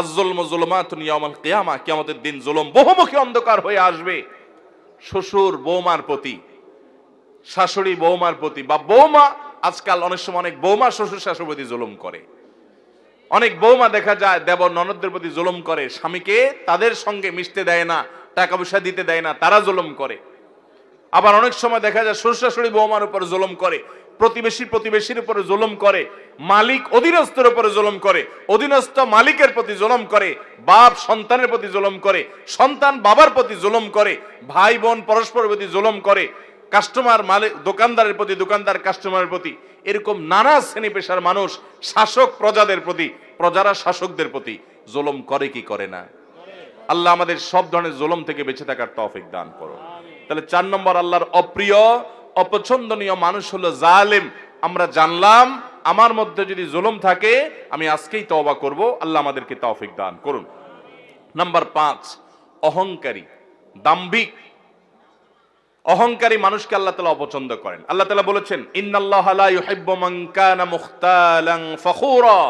আয-যুলমু যুলুমাতুন ইয়াওমাল কিয়ামা, কিয়ামতের দিন জুলুম বহুমুখী অন্ধকার হয়ে আসবে। শ্বশুর বৌমার প্রতি, শাশুড়ি বৌমার প্রতি, বা বৌমা, আজকাল অনেক সময় অনেক বৌমা শ্বশুর শাশুড়ির প্রতি জুলুম করে। অনেক বৌমা দেখা যায় দেবর ননদদের প্রতি জুলুম করে, স্বামীকে তাদের সঙ্গে মিশতে দেয় না, টাকা পয়সা দিতে দেয় না, তারা জুলুম করে। আবার অনেক সময় দেখা যায় শ্বশুর শাশুড়ি বৌমার উপর জুলুম করে, প্রতিবেশীর উপরে জুলুম করে, মালিক অধীনস্থের উপরে জুলুম করে, অধীনস্থ মালিকের প্রতি জুলুম করে, বাপ সন্তানের প্রতি জুলুম করে, সন্তান বাবার প্রতি জুলুম করে, ভাই বোন পরস্পরের প্রতি জুলুম করে, কাস্টমার মালিক দোকানদারের প্রতি, দোকানদার কাস্টমারের প্রতি, এরকম নানা শ্রেণী পেশার মানুষ শাসক প্রজাদের প্রতি, প্রজারা শাসকদের প্রতি জুলুম করে কি করে না? আল্লাহ আমাদের সব ধরনের জুলুম থেকে বেঁচে থাকার তৌফিক দান করুন। তাহলে 4 নম্বর আল্লাহর অপ্রিয় অপছন্দনীয় মানুষ হলো জালেম। আমরা জানলাম আমার মধ্যে যদি জুলুম থাকে আমি আজকেই তওবা করব, আল্লাহ আমাদেরকে তৌফিক দান করুন। নাম্বার 5, অহংকারী, দাম্ভিক। অহংকারী মানুষকে আল্লাহ তাআলা অপছন্দ করেন। আল্লাহ তাআলা বলেছেন, ইন্নাল্লাহা লা ইউহিব্বু মান কানা মুখতালান ফখুরা,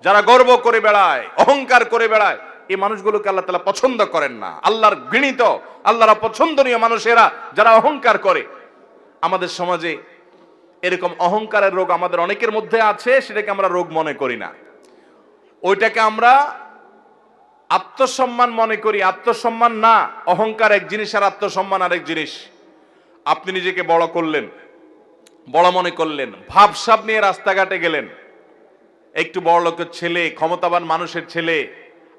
যারা গর্ব করে বেড়ায়, অহংকার করে বেড়ায়, এই মানুষগুলোকে আল্লাহ তাআলা পছন্দ করেন না। আল্লাহর ঘৃণিত, আল্লাহর অপছন্দনীয় মানুষেরা যারা অহংকার করে। আমাদের সমাজে এরকম অহংকারের রোগ আমাদের অনেকের মধ্যে আছে, সেটাকে আমরা রোগ মনে করি না, ওইটাকে আমরা আত্মসম্মান মনে করি। আত্মসম্মান না, অহংকার এক জিনিস আর আত্মসম্মান আরেক জিনিস। আপনি নিজেকে বড় করলেন, বড় মনে করলেন, ভাবসাব নিয়ে রাস্তাঘাটে গেলেন, একটু বড় লোকের ছেলে, ক্ষমতাবান মানুষের ছেলে,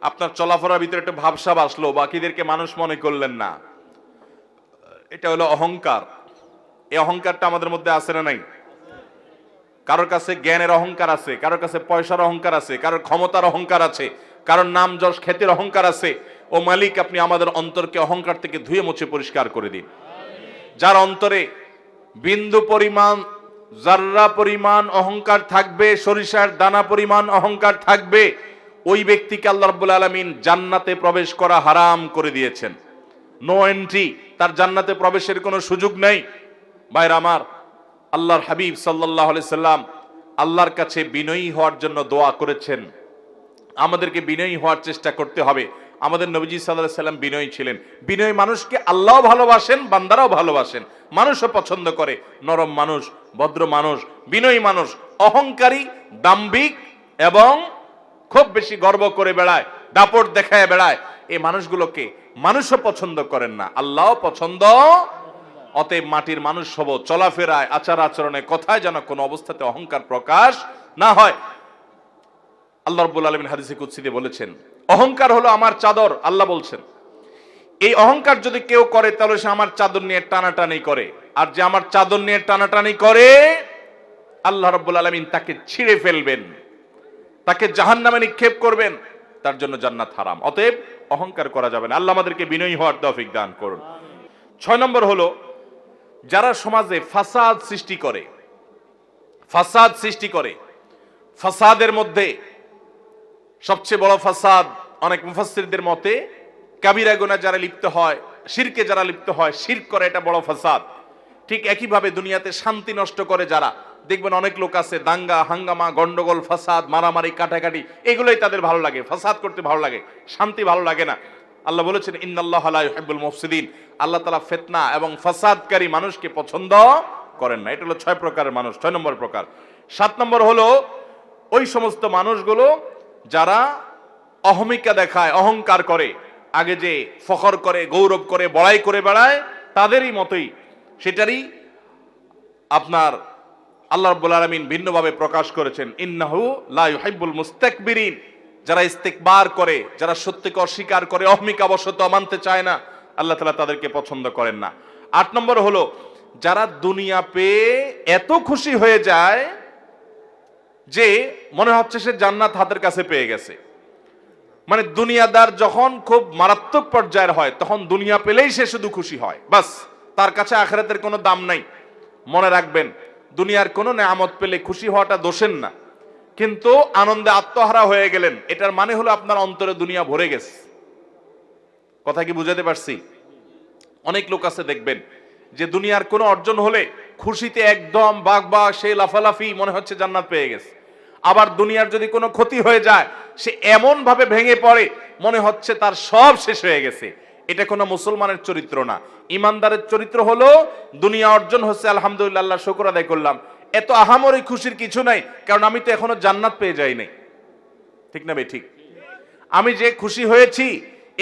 আপনার চলাফেরার ভিতরে একটা ভাবসাব আসলো, বাকিদেরকে মানুষ মনে করলেন না, এটা হলো অহংকার। এই অহংকারটা আমাদের মধ্যে আছে না নাই? কারোর কাছে জ্ঞানের অহংকার আছে, কারোর কাছে পয়সার অহংকার আছে, কারোর ক্ষমতার অহংকার আছে, কারোর নাম যশ খ্যাতির অহংকার আছে। ও মালিক, আপনি আমাদের অন্তরকে অহংকার থেকে ধুয়ে মুছে পরিষ্কার করে দিন। যার অন্তরে বিন্দু পরিমাণ, জাররা পরিমাণ অহংকার থাকবে, সরিষার দানা পরিমাণ অহংকার থাকবে, ওই ব্যক্তিকে আল্লাহ রাব্বুল আলামিন জান্নাতে প্রবেশ করা হারাম করে দিয়েছেন। নো এন্ট্রি, তার জান্নাতে প্রবেশের কোনো সুযোগ নেই। ভাইরা আমার, আল্লাহর হাবিব সাল্লাল্লাহু আলাইহি সাল্লাম আল্লাহর কাছে বিনয়ী হওয়ার জন্য দোয়া করেছেন। আমাদেরকে বিনয়ী হওয়ার চেষ্টা করতে হবে। আমাদের নবীজি সাল্লাল্লাহু আলাইহি সাল্লাম বিনয়ী ছিলেন। বিনয়ী মানুষকে আল্লাহও ভালোবাসেন, বান্দারাও ভালোবাসেন, মানুষও পছন্দ করে। নরম মানুষ, ভদ্র মানুষ, বিনয়ী মানুষ। অহংকারী, দাম্ভিক এবং খুব বেশি গর্ব করে বেড়ায়, দাপট দেখায় বেড়ায়, এই মানুষগুলোকে মানুষও পছন্দ করেন না, আল্লাহও পছন্দ। অতএব মাটির মানুষ হব, চলাফেরায়, আচার আচরণে, কথায় যেন কোনো অবস্থাতে অহংকার প্রকাশ না হয়। আল্লাহ রাব্বুল আলামিন হাদিসে কুদসিতে বলেছেন, অহংকার হলো আমার চাদর। আল্লাহ বলছেন, এই অহংকার যদি কেউ করে তাহলে সে আমার চাদর নিয়ে টানাটানি করে, আর যে আমার চাদর নিয়ে টানাটানি করে আল্লাহ রাব্বুল আলামিন তাকে ছিঁড়ে ফেলবেন, তাকে জাহান্নামে নিক্ষেপ করবেন, তার জন্য জান্নাত হারাম। অতএব অহংকার করা যাবে না। আল্লাহ আমাদেরকে বিনয়ী হওয়ার তৌফিক দান করুন। 6 নম্বর হলো যারা সমাজে ফাসাদ সৃষ্টি করে। ফাসাদ সৃষ্টি করে, ফাসাদের মধ্যে সবচেয়ে বড় ফাসাদ অনেক মুফাসসিরদের মতে কাবিরা গুনাহ যারা লিপ্ত হয়, শিরকে যারা লিপ্ত হয়, শিরক করে, এটা বড় ফাসাদ। ঠিক একইভাবে দুনিয়াতে শান্তি নষ্ট করে যারা, দেখবেন অনেক লোক আছে দাঙ্গা হাঙ্গামা, গন্ডগোল, ফাসাদ, মারামারি, কাটাকাটি, এগুলোই তাদের ভালো লাগে, ফাসাদ করতে ভালো লাগে, শান্তি ভালো লাগে না। আল্লাহ বলেছেন, ইন্নাল্লাহা লা ইউহিব্বুল মুফসিদিন, আল্লাহ তাআলা ফিতনা এবং ফাসাদকারী মানুষকে পছন্দ করেন না। এটা হলো 6 প্রকারের মানুষ, 6 নম্বর প্রকার। 7 নম্বর হলো ওই সমস্ত মানুষগুলো যারা অহমিকা দেখায়, অহংকার করে, আগে যে ফখর করে, গৌরব করে, বড়াই করে বেড়ায়, তাদেরই মতোই, সেটারই আপনার আল্লাহ রাব্বুল আলামিন ভিন্নভাবে প্রকাশ করেছেন, ইন্নাহু লা ইউহিব্বুল মুস্তাকবিরিন, যারা ইস্তেকবার করে, যারা সত্যকে অস্বীকার করে, অহমিকা বশত মানতে চায় না, আল্লাহ তাআলা তাদেরকে পছন্দ করেন না। 8 নম্বর হলো যারা দুনিয়া পেয়ে এত খুশি হয়ে যায় যে মনে হচ্ছে সে জান্নাত হাতের কাছে পেয়ে গেছে। মানে দুনিয়াদার যখন খুব মারাত্মক পর্যায়ের হয় তখন দুনিয়া পেলেই সে শুধু খুশি হয়, বাস তার কাছে আখিরাতের কোনো দাম নাই। মনে রাখবেন, দুনিয়ার কোনো নেয়ামত পেলে খুশি হওয়াটা দোষের না, কিন্তু আনন্দে আত্মহারা হয়ে গেলেন, এটার মানে হলো আপনার অন্তরে দুনিয়া ভরে গেছে। কথা কি বুঝাতে পারছি? অনেক লোক আছে দেখবেন যে দুনিয়ার কোনো অর্জন হলে খুশিতে একদম বাগবা, সে লাফালাফি, মনে হচ্ছে জান্নাত পেয়ে গেছে। আবার দুনিয়ার যদি কোনো ক্ষতি হয়ে যায়, সে এমন ভাবে ভেঙে পড়ে, মনে হচ্ছে তার সব শেষ হয়ে গেছে। এটা কোনো মুসলমানের চরিত্র না। ইমানদারের চরিত্র হলো দুনিয়া অর্জন হচ্ছে, আলহামদুলিল্লাহ, আল্লাহ শুকর আদায় করলাম, এত আহামরি খুশির কিছু নাই, কারণ আমি তো এখনো জান্নাত পেয়ে যাই নাই। ঠিক না ভাই? ঠিক। আমি যে খুশি হয়েছি,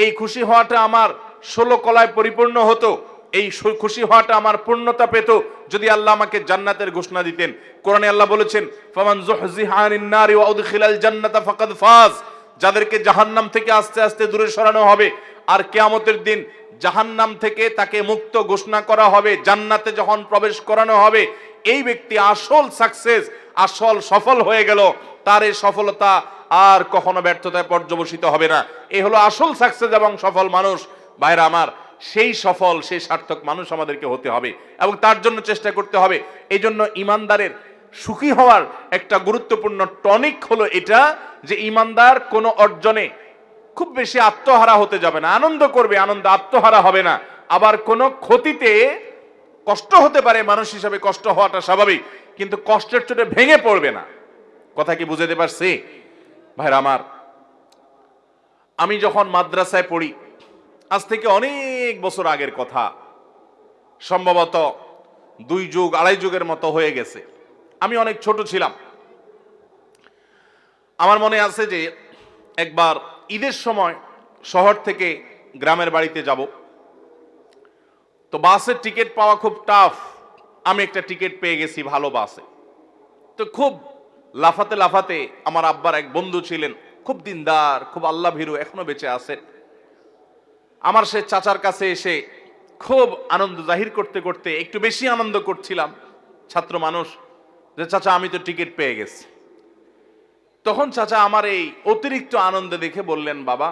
এই খুশি হওয়াটা আমার 16 কলায় পরিপূর্ণ হতো, এই খুশি হওয়াটা আমার পূর্ণতা পেত যদি আল্লাহ আমাকে জান্নাতের ঘোষণা দিতেন। কোরআনে আল্লাহ বলেছেন, ফামান যুহজিহা আনিন নারি ওয়া উদখিলাল জান্নাতা ফাকাদ ফাজ, যাদেরকে জাহান্নাম থেকে আস্তে আস্তে দূরে সরানো হবে, আর কিয়ামতের দিন জাহান্নাম থেকে তাকে মুক্ত ঘোষণা করা হবে, জান্নাতে যখন প্রবেশ করানো হবে, এই ব্যক্তি আসল সাকসেস, আসল সফল হয়ে গেল। তার এই সফলতা আর কখনো ব্যর্থতায় পর্যবসিত হবে না। এই হলো আসল সাকসেস এবং সফল মানুষ। ভাইরা আমার, সেই সফল, সেই সার্থক মানুষ আমাদেরকে হতে হবে এবং তার জন্য চেষ্টা করতে হবে। এই জন্য ইমানদারের সুখী হওয়ার একটা গুরুত্বপূর্ণ টনিক হলো এটা, যে ইমানদার কোনো অর্জনে খুব বেশি আত্মহারা হতে যাবে না, আনন্দ করবে, আনন্দ আত্মহারা হবে না। আবার কোনো ক্ষতিতে কষ্ট হতে পারে, মানুষ হিসাবে কষ্ট হওয়াটা স্বাভাবিক, কিন্তু কষ্টের চোটে ভেঙে পড়বে না। কথা কি বুঝাতে পারছি? ভাইরা আমার, আমি যখন মাদ্রাসায় পড়ি, আজ থেকে অনেক বছর আগের কথা, সম্ভবত 2 যুগ 2.5 যুগের মতো হয়ে গেছে। আমি অনেক ছোট ছিলাম। আমার মনে আছে যে একবার ঈদের সময় শহর থেকে গ্রামের বাড়িতে যাব, তো বাসের টিকিট পাওয়া খুব টাফ। আমি একটা টিকিট পেয়ে গেছি ভালো বাসে। তো খুব লাফাতে লাফাতে, আমার আব্বার এক বন্ধু ছিলেন, খুব দিনদার, খুব আল্লাহ ভীরু, এখনো বেঁচে আছেন। আমার সে চাচার কাছে এসে খুব আনন্দ জাহির করতে করতে একটু বেশি আনন্দ করছিলাম, ছাত্র মানুষ, যে চাচা আমি তো টিকিট পেয়ে গেছি। তখন চাচা আমার এই অতিরিক্ত আনন্দ দেখে বললেন, বাবা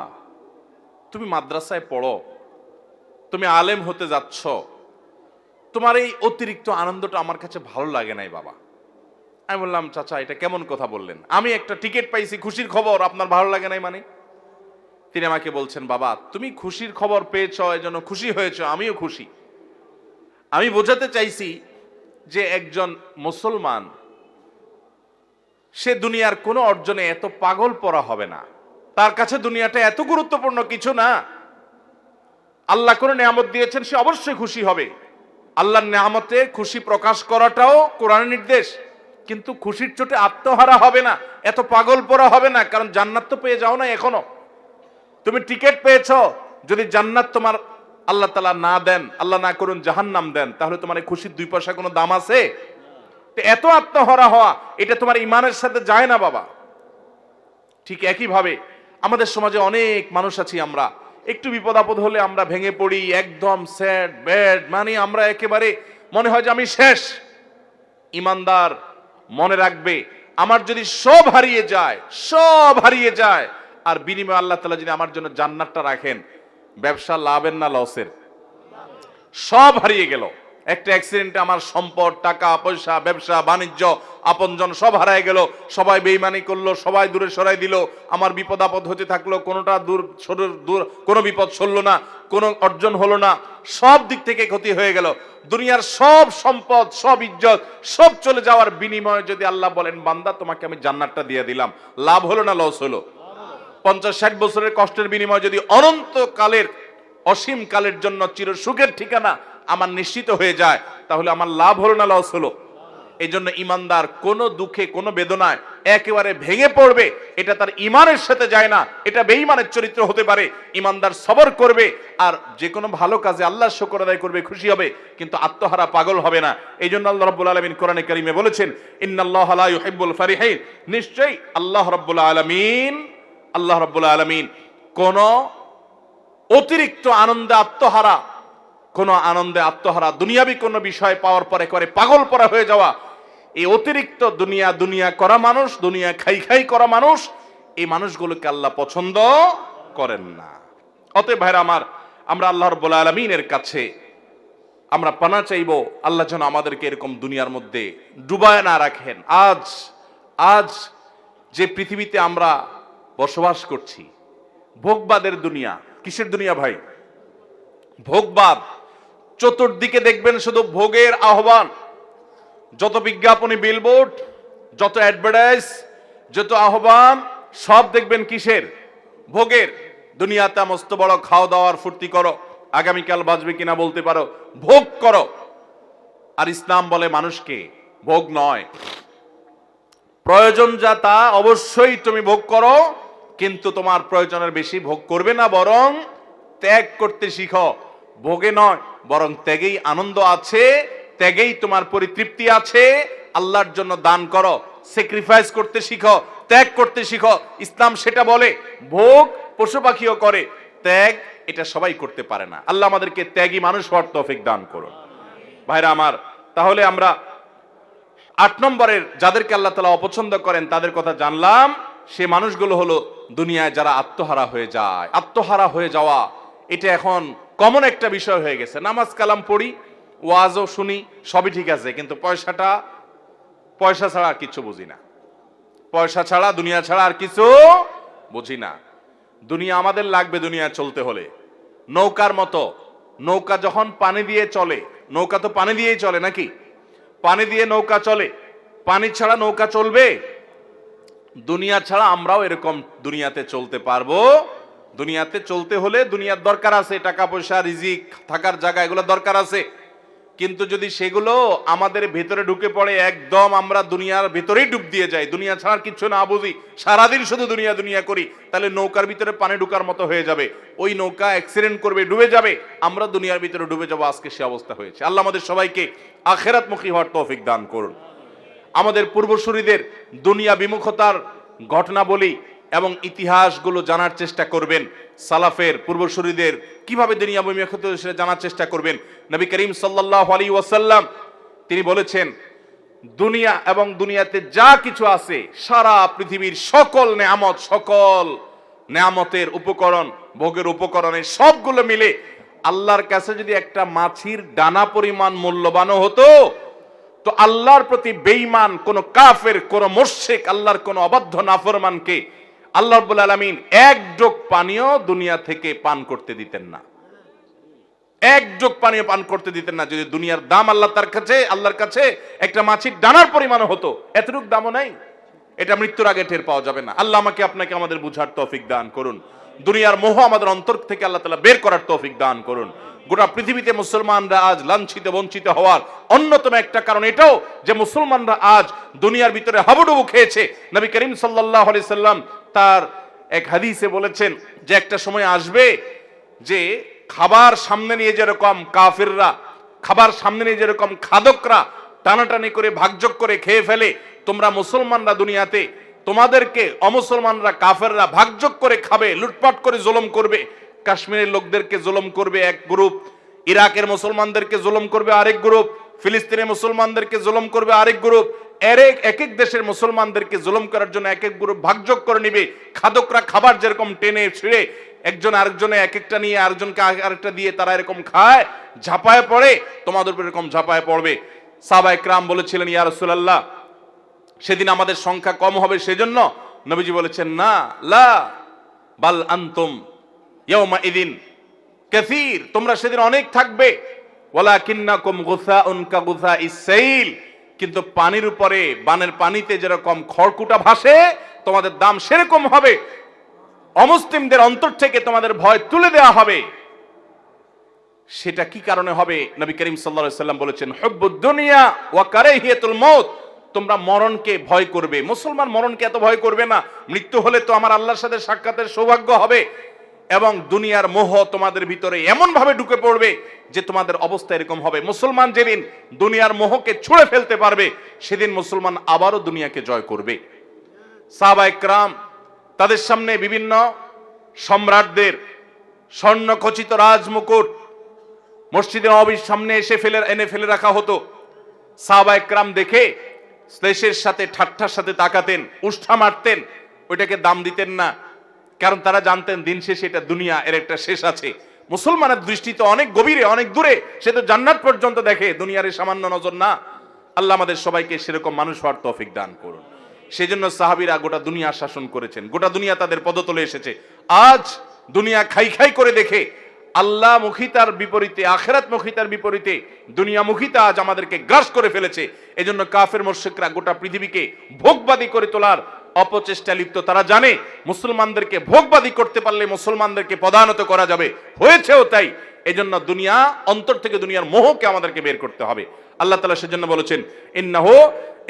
তুমি মাদ্রাসায় পড়ো, তুমি আলেম হতে যাচ্ছ, তোমার এই অতিরিক্ত আনন্দটা আমার কাছে ভালো লাগে নাই বাবা। আমি বললাম, চাচা এটা কেমন কথা বললেন? আমি একটা টিকিট পাইছি, খুশির খবর, আপনার ভালো লাগে নাই মানে? তিনি আমাকে বলছেন, বাবা তুমি খুশির খবর পেয়েছ, এজন্য খুশি হয়েছ, আমিও খুশি। আমি বোঝাতে চাইছি যে একজন মুসলমান সে দুনিয়ার কোনো অর্জনে এত পাগল পড়া হবে না। তার কাছে দুনিয়াটা এত গুরুত্বপূর্ণ কিছু না। আল্লাহ কোনো নিয়ামত দিয়েছেন, সে অবশ্যই খুশি হবে। আল্লাহর নিয়ামতে খুশি প্রকাশ করাটাও কোরআনের নির্দেশ, কিন্তু খুশির চোটে আত্মহারা হবে না, এত পাগল পড়া হবে না, কারণ জান্নাত তো পেয়ে যাও না এখনো। তুমি টিকিট পেয়েছ, যদি জান্নাত তোমার আল্লাহ তাআলা না দেন, আল্লাহ না করুন জাহান্নাম দেন, তাহলে তোমার এই খুশির 2 পয়সা কোনো দাম আছে? এত আত্মহারা হওয়া, এটা তোমার ইমানের সাথে যায় না বাবা। ঠিক একই ভাবে আমাদের সমাজে অনেক মানুষ আছি, আমরা একটু বিপদ আপদ হলে আমরা ভেঙে পড়ি, একদম স্যাড ব্যাড, মানে আমরা একেবারে মনে হয় যে আমি শেষ। ইমানদার মনে রাখবে, আমার যদি সব হারিয়ে যায়, সব হারিয়ে যায়, আর বিনিময়ে আল্লাহ তাআলা যদি আমার জন্য জান্নাতটা রাখেন, ব্যবসা লাভের না লসের? সব হারিয়ে গেল, একটা অ্যাক্সিডেন্টে আমার সম্পদ, টাকা পয়সা, ব্যবসা বাণিজ্য, আপনজন সব হারায় গেল, সবাই বেঈমানি করলো, সবাই দূরে সরাই দিল, আমার বিপদ আপদ হতে থাকলো, কোনোটা দূর, কোনো বিপদ সরল না, কোনো অর্জন হলো না, সব দিক থেকে ক্ষতি হয়ে গেল। দুনিয়ার সব সম্পদ, সব ইজ্জত, সব চলে যাওয়ার বিনিময়ে যদি আল্লাহ বলেন, বান্দা তোমাকে আমি জান্নাতটা দিয়ে দিলাম, লাভ হলো না লস হলো? 50-60 বছরের কষ্টের বিনিময়ে যদি অনন্তকালের, অসীম কালের জন্য চির সুখের ঠিকানা আমার নিশ্চিত হয়ে যায়, তাহলে আমার লাভ হলো না লস হলো? এই জন্য ইমানদার কোনো দুঃখে, কোনো বেদনায় একেবারে ভেঙে পড়বে, এটা তার ইমানের সাথে যায় না, এটা বেঈমানের চরিত্র হতে পারে। ইমানদার সবর করবে, আর যে কোনো ভালো কাজে আল্লাহর শুকর আদায় করবে, খুশি হবে, কিন্তু আত্মহারা পাগল হবে না। এই জন্য আল্লাহ রাব্বুল আলামিন কোরআনে কারীমে বলেছেন, ইন্নাল্লাহা লা ইউহিব্বুল ফারিহিন, নিশ্চয়ই আল্লাহ রাব্বুল আলামিন কোন অতিরিক্ত আনন্দে আত্মহারা, কোন আনন্দে আত্মহারা, দুনিয়াবি কোন বিষয় পাওয়ার পরে করে পাগল পরা হয়ে যাওয়া, এই অতিরিক্ত দুনিয়া করা মানুষ, দুনিয়া খাই করা মানুষ, এই মানুষগুলোকে আল্লাহ পছন্দ করেন না। অতএব ভাইরা আমার, আমরা আল্লাহ রাব্বুল আলামিনের কাছে আমরা পানা চাইবো আল্লাহ যেন আমাদেরকে এরকম দুনিয়ার মধ্যে ডুবায় না রাখেন। আজ আজ যে পৃথিবীতে আমরা বসবাস করছি, ভোগবাদের দুনিয়া। কিসের দুনিয়া ভাই? ভোগবাদ। চতুর্দিকে দেখবেন শুধু ভোগের আহ্বান। যত বিজ্ঞাপনী, বিলবোর্ড, যত অ্যাডভার্টাইজ, যত আহ্বান, সব দেখবেন কিসের? ভোগের। দুনিয়াতে মস্ত বড় খাওয়া দাওয়ার ফুর্তি করো, আগামীকাল বাঁচবে কিনা বলতে পারো, ভোগ করো। আর ইসলাম বলে মানুষকে ভোগ নয়, প্রয়োজন যা তা অবশ্যই তুমি ভোগ করো, কিন্তু তোমার প্রয়োজনের বেশি ভোগ করবে না, বরং ত্যাগ করতে শিখো। ভোগে নয়, বরং ত্যাগেই আনন্দ আছে, ত্যাগেই তোমার পরিতৃপ্তি আছে। আল্লাহর জন্য দান করো, স্যাক্রিফাইস করতে শিখো, ত্যাগ করতে শিখো। ইসলাম সেটা বলে। ভোগ পশু পাখিও করে, ত্যাগ এটা সবাই করতে পারে না। আল্লাহ আমাদেরকে ত্যাগী মানুষ হওয়ার তৌফিক দান করুন। ভাইরা আমার, তাহলে আমরা 8 নম্বরের যাদেরকে আল্লাহ তাআলা অপছন্দ করেন তাদের কথা জানলাম। সে মানুষগুলো হলো দুনিয়ায় যারা আত্মহারা হয়ে যায়। আত্মহারা হয়ে যাওয়া এটা এখন কমন একটা বিষয় হয়ে গেছে। নামাজ কালাম পড়ি, ওয়াজও শুনি, সবই ঠিক আছে, কিন্তু পয়সা ছাড়া আর কিছু বুঝি না। পয়সা ছাড়া, দুনিয়া ছাড়া আর কিছু বুঝি না। দুনিয়া আমাদের লাগবে দুনিয়া চলতে হলে। নৌকার মতো, নৌকা যখন পানি দিয়ে চলে, নৌকা তো পানি দিয়েই চলে নাকি? পানি দিয়ে নৌকা চলে, পানি ছাড়া নৌকা চলবে? দুনিয়া ছাড়া আমরাও এরকম দুনিয়াতে চলতে পারবো? দুনিয়াতে চলতে হলে দুনিয়ার দরকার আছে, টাকা পয়সা, রিজিক, থাকার জায়গা, এগুলো দরকার আছে। কিন্তু যদি সেগুলো আমাদের ভেতরে ঢুকে পড়ে, একদম আমরা দুনিয়ার ভেতরেই ডুব দিয়ে যাই, দুনিয়া ছাড়ার কিছু না বুঝি, সারাদিন শুধু দুনিয়া দুনিয়া করি, তাহলে নৌকার ভিতরে পানি ঢুকার মতো হয়ে যাবে। ওই নৌকা অ্যাক্সিডেন্ট করবে, ডুবে যাবে, আমরা দুনিয়ার ভিতরে ডুবে যাবো। আজকে সে অবস্থা হয়েছে। আল্লাহ আমাদের সবাইকে আখিরাতমুখী হওয়ার তৌফিক দান করুন। আমাদের পূর্বসূরীদের দুনিয়া বিমুখতার ঘটনা বলি এবং ইতিহাসগুলো জানার চেষ্টা করবেন। সালাফের পূর্বসূরীদের কিভাবে দুনিয়া বিমুখতা সেটা জানার চেষ্টা করবেন। নবী করিম সাল্লাল্লাহু আলাইহি ওয়াসাল্লাম তিনি বলেছেন, দুনিয়া এবং দুনিয়াতে যা কিছু আছে, সারা পৃথিবীর সকল নেয়ামত, সকল নেয়ামতের উপকরণ, ভোগের উপকরণের সবগুলো মিলে আল্লাহর কাছে যদি একটা মাছির ডানা পরিমাণ মূল্যবান হতো, তো আল্লাহর প্রতি বেঈমান কোন কাফের, কোন মুশরিক, আল্লাহর কোন অবাধ্য নাফরমানকে আল্লাহ রাব্বুল আলামিন এক ডোক পানিও দুনিয়া থেকে পান করতে দিতেন না। এক ডোক পানিও পান করতে দিতেন না। যদি দুনিয়ার দাম আল্লাহর কাছে একটা মাছির ডানার পরিমাণ হতো, এতটুক দামও নাই। এটা মৃত্যুর আগে টের পাওয়া যাবে না। আল্লাহ আমাকে আপনাকে আমাদের বুঝার তৌফিক দান করুন। দুনিয়ার মোহ আমাদের অন্তর থেকে আল্লাহ তাআলা বের করার তৌফিক দান করুন। গোটা পৃথিবীতে মুসলমানরা আজ লাঞ্ছিত বঞ্চিত হওয়ার অন্যতম একটা কারণ এটাও যে মুসলমানরা আজ দুনিয়ার ভিতরে হাবুডুবু খেয়েছে। নবী করিম সাল্লাল্লাহু আলাইহি সাল্লাম তার এক হাদিসে বলেছেন যে একটা সময় আসবে যে খাবার সামনে নিয়ে যেরকম কাফিররা, খাবার সামনে নিয়ে যেরকম খাদকরা টানাটানি করে ভাগযোগ করে খেয়ে ফেলে, তোমরা মুসলমানরা দুনিয়াতে তোমাদেরকে অমুসলমানরা কাফেররা ভাগযোগ করে খাবে, লুটপাট করে জুলুম করবে। কাশ্মীরের লোকদেরকে জুলুম করবে এক গ্রুপ, ইরাকের মুসলমানদেরকে জুলুম করবে আরেক গ্রুপ, ফিলিস্তিনের মুসলমানদেরকে জুলুম করবে আরেক গ্রুপ। এক এক দেশের মুসলমানদেরকে জুলুম করার জন্য এক এক গ্রুপ ভাগযোগ করে নিবে। খাদকরা খাবার যেরকম টেনে ছিঁড়ে একজন আরেকজনে এক একটা নিয়ে আরেকজনকে আরেকটা দিয়ে তারা এরকম খায়, ঝাঁপায় পড়ে, তোমাদের উপর এরকম ঝাঁপায় পড়বে। সাহাবায়ে কেরাম বলেছিলেন, ইয়া রাসূলুল্লাহ, সেদিন আমাদের সংখ্যা কম হবে সেজন্য? নবীজি বলেছেন, না, লা বাল আনতুম ইয়াউমা ইদিন কাসীর, তোমরা সেদিন অনেক থাকবে। ওয়ালাকিন্নাকুম গুসাউন কাগুসাইস সাইল, কিন্তু পানির উপরে, বানের পানিতে যেরকম খড়কুটা ভাসে, তোমাদের দাম সেরকম হবে। অমুসলিমদের অন্তর থেকে তোমাদের ভয় তুলে দেওয়া হবে। সেটা কি কারণে হবে? নবী করিম সাল্লাল্লাহু আলাইহি সাল্লাম বলেছেন, হুব্বুদ দুনিয়া ওয়া কারাহিয়াতুল মউত, তোমরা মরণকে ভয় করবে। মুসলমান মরণকে এত ভয় করবে না, মৃত্যু হলে তো আমার আল্লাহর সাথে সাক্ষাতের সৌভাগ্য হবে। এবং দুনিয়ার মোহ তোমাদের ভিতরে এমন ভাবে ঢুকে পড়বে যে তোমাদের অবস্থা এরকম হবে। মুসলমান যেদিন দুনিয়ার মোহকে ছুঁড়ে ফেলতে পারবে, সেদিন মুসলমান আবারও দুনিয়াকে জয় করবে। সাহাবায়ে কেরাম তাদের সামনে বিভিন্ন সম্রাটদের স্বর্ণখচিত রাজমুকুট মসজিদে নববীর সামনে এনে ফেলে রাখা হতো। সাহাবায়ে কেরাম দেখে শ্লেষের সাথে, ঠাট্টার সাথে তাকাতেন, উষ্ঠা মারতেন, ওইটাকে দাম দিতেন না। কারণ তারা জানতেন দিন শেষে এটা দুনিয়া, এর একটা শেষ আছে। মুসলমানের দৃষ্টিতে অনেক গভীরে, অনেক দূরে, সে তো জান্নাত পর্যন্ত দেখে, দুনিয়ার এই সামান্য নজর না। আল্লাহ আমাদের সবাইকে সেরকম মানুষ হওয়ার তৌফিক দান করুন। সেজন্য সাহাবীরা গোটা দুনিয়া শাসন করেছেন, গোটা দুনিয়া তাদের পদতলে এসেছে। আজ দুনিয়া খাই খাই করে দেখে আল্লাহ মুখিতার বিপরীতে, আখিরাত মুখিতার বিপরীতে দুনিয়া মুখিতা আজ আমাদেরকে গ্রাস করে ফেলেছে। এজন্য কাফের মুশরিকরা গোটা পৃথিবীকে ভোগবাদী করে তোলার অপচেষ্টা লিপ্ত। তারা জানে মুসলমানদেরকে ভোগবাদী করতে পারলে মুসলমানদেরকে পদানত করা যাবে, হয়েছেও তাই। এজন্য দুনিয়া, অন্তর থেকে দুনিয়ার মোহকে আমাদেরকে বের করতে হবে। আল্লাহ তাআলা সেজন্য বলেছেন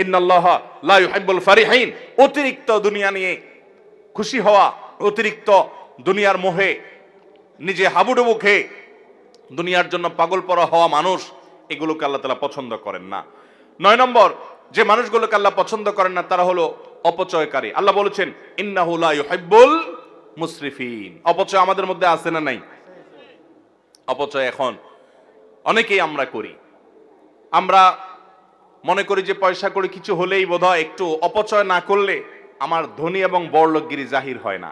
ইন্নাল্লাহা লা ইউহিব্বুল ফারিহিন, অতিরিক্ত দুনিয়া নিয়ে খুশি হওয়া, অতিরিক্ত দুনিয়ার মোহে নিজে হাবুডুবু খেয়ে দুনিয়ার জন্য পাগল পড়া হওয়া মানুষ, এগুলোকে আল্লাহ তাআলা পছন্দ করেন না। 9 নম্বর যে মানুষগুলোকে আল্লাহ পছন্দ করেন না তারা হলো অপচয়কারী। আল্লাহ বলেছেন ইন্নাহু লা ইউহিব্বুল মুসরিফিন। অপচয় আমাদের মধ্যে আছে না নাই? অপচয় এখন অনেকেই আমরা করি। আমরা মনে করি যে পয়সা করে কিছু হলেই বোধহয় একটু অপচয় না করলে আমার ধনী এবং বড়লোকগিরি জাহির হয় না।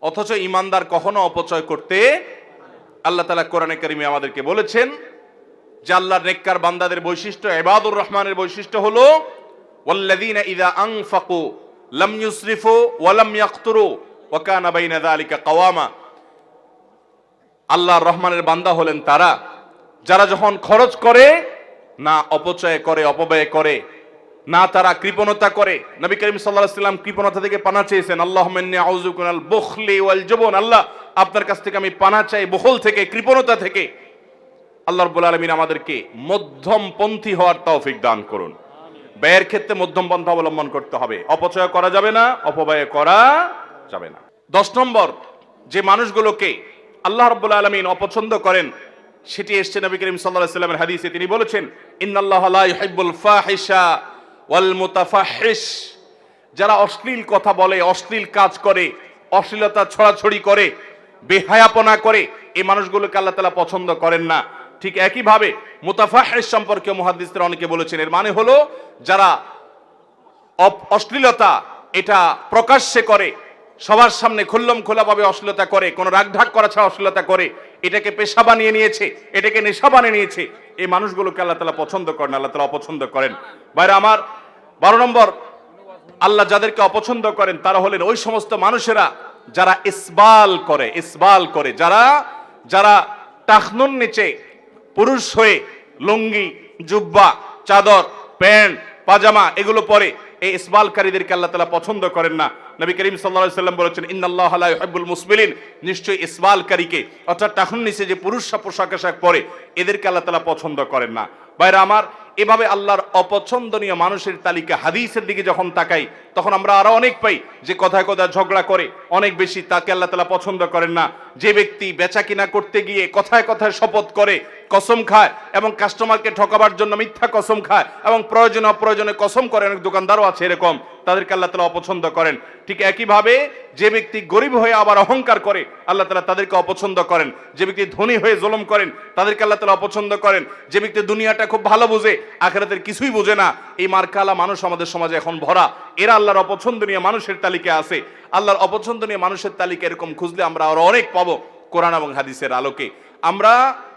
অথচ ইমানদার কখনো অপচয় করতে, আল্লাহ তাআলা কোরআনে কারিমে আমাদেরকে বলেছেন যে আল্লাহর নেককার বান্দাদের বৈশিষ্ট্য, ইবাদুর রহমানের বৈশিষ্ট্য হলো ওয়াল্লাযীনা ইযা আনফাকু লাম ইউসরিফু ওয়া লাম ইয়াকতুরু ওয়া কানা বাইনা যালিকা কাওয়ামা। আল্লাহর রহমানের বান্দা হলেন তারা যারা যখন খরচ করে না অপচয় করে, অপব্যয় করে না, তারা কৃপণতা করে। নবী করিম সাল্লাল্লাহু আলাইহি ওয়াসাল্লাম কৃপণতা থেকে পানাহ চেয়েছেন, আল্লাহুম্মা ইন্নী আউযু বিকা মিনাল বুখলি ওয়াল জুবন। আল্লাহ, আপনার কাছ থেকে আমি পানাহ চাই বখল থেকে, কৃপণতা থেকে। আল্লাহ রাব্বুল আলামিন আমাদেরকে মধ্যমপন্থী হওয়ার তৌফিক দান করুন। ব্যয়ের ক্ষেত্রে মধ্যম পন্থা অবলম্বন করতে হবে, অপচয় করা যাবে না, অপব্যয় করা যাবে না। 10 নম্বর যে মানুষগুলোকে আল্লাহ রাব্বুল আলামিন অপছন্দ করেন সেটি এসেছে নবী করিম সাল্লাল্লাহু আলাইহি ওয়াসাল্লামের হাদিসে। তিনি বলেছেন ইন্নাল্লাহা লা ইউহিব্বুল ফাহিশা ওয়াল মুতাফাহহিশ। যারা অশ্লীল কথা বলে, অশ্লীল কাজ করে, অশ্লীলতা ছড়াছড়ি করে, বেহায়াপনা করে, এই মানুষগুলোকে আল্লাহ তাআলা পছন্দ করেন না। ঠিক একই ভাবে মুতাফাহহিশ সম্পর্কে মুহাদ্দিসরা অনেকে বলেছেন, এর মানে হলো যারা অশ্লীলতা এটা প্রকাশ্যে করে, সবার সামনে খুল্লম খোলাভাবে অশ্লীলতা করে, কোনো রাগঢাক করা ছাড়া অশ্লীলতা করে, এটাকে পেশা বানিয়ে নিয়েছে, এটাকে নেশা বানিয়ে নিয়েছে, এই মানুষগুলোকে আল্লাহ তাআলা পছন্দ করেন, আল্লাহ তাআলা অপছন্দ করেন। ভাইরা আমার, 12 নম্বর আল্লাহ যাদেরকে অপছন্দ করেন তারা হলেন ওই সমস্ত মানুষেরা যারা ইসবাল করে, যারা টাকনুর নিচে পুরুষ হয়ে লুঙ্গি, জুব্বা, চাদর, প্যান্ট, পাজামা এগুলো পরে, এই ইসবালকারীদেরকে আল্লাহ তাআলা পছন্দ করেন না। নবী করিম সাল্লাল্লাহু আলাইহি ওয়াসাল্লাম বলেছেন ইন্নাল্লাহা লা ইউহিব্বুল মুসবিলিন, নিশ্চয়ই ইসবালকারীকে, অর্থাৎ টাকনুর নিচে যে পুরুষরা পোশাক আশাক পরে, এদেরকে আল্লাহ তাআলা পছন্দ করেন না। ভাইরা আমার, এভাবে আল্লাহর অপছন্দনীয় মানুষের তালিকা হাদিসের দিকে যখন তাকাই তখন আমরা আরো অনেক পাই যে কথায় কথায় ঝগড়া করে অনেক বেশি, তাকে আল্লাহ তাআলা পছন্দ করেন না। যে ব্যক্তি বেচা কিনা করতে গিয়ে কথায় কথায় শপথ করে, কসম খায় এবং কাস্টমারকে ঠকাবার জন্য মিথ্যা কসম খায় এবং প্রয়োজনে অপ্রয়োজনে কসম করে, অনেক দোকানদারও আছে এরকম, তাদেরকে আল্লাহ তাআলা অপছন্দ করেন। ঠিক একইভাবে যে ব্যক্তি গরিব হয়ে আবার অহংকার করে, আল্লাহ তাআলা তাদেরকে অপছন্দ করেন। যে ব্যক্তি ধনী হয়ে জুলুম করেন, তাদেরকে আল্লাহ তাআলা অপছন্দ করেন। যে ব্যক্তি দুনিয়াটা খুব ভালো বুঝে, আখিরাতের কিছুই বুঝে না, এই মার্কালা মানুষ আমাদের সমাজে এখন ভরা, এরা আল্লাহর অপছন্দনীয় মানুষের তালিকায় আছে। আল্লাহর অপছন্দনীয় মানুষের তালিকা এরকম খুঁজলে আমরা আরো অনেক পাবো কোরআন এবং হাদিসের আলোকে। আমরা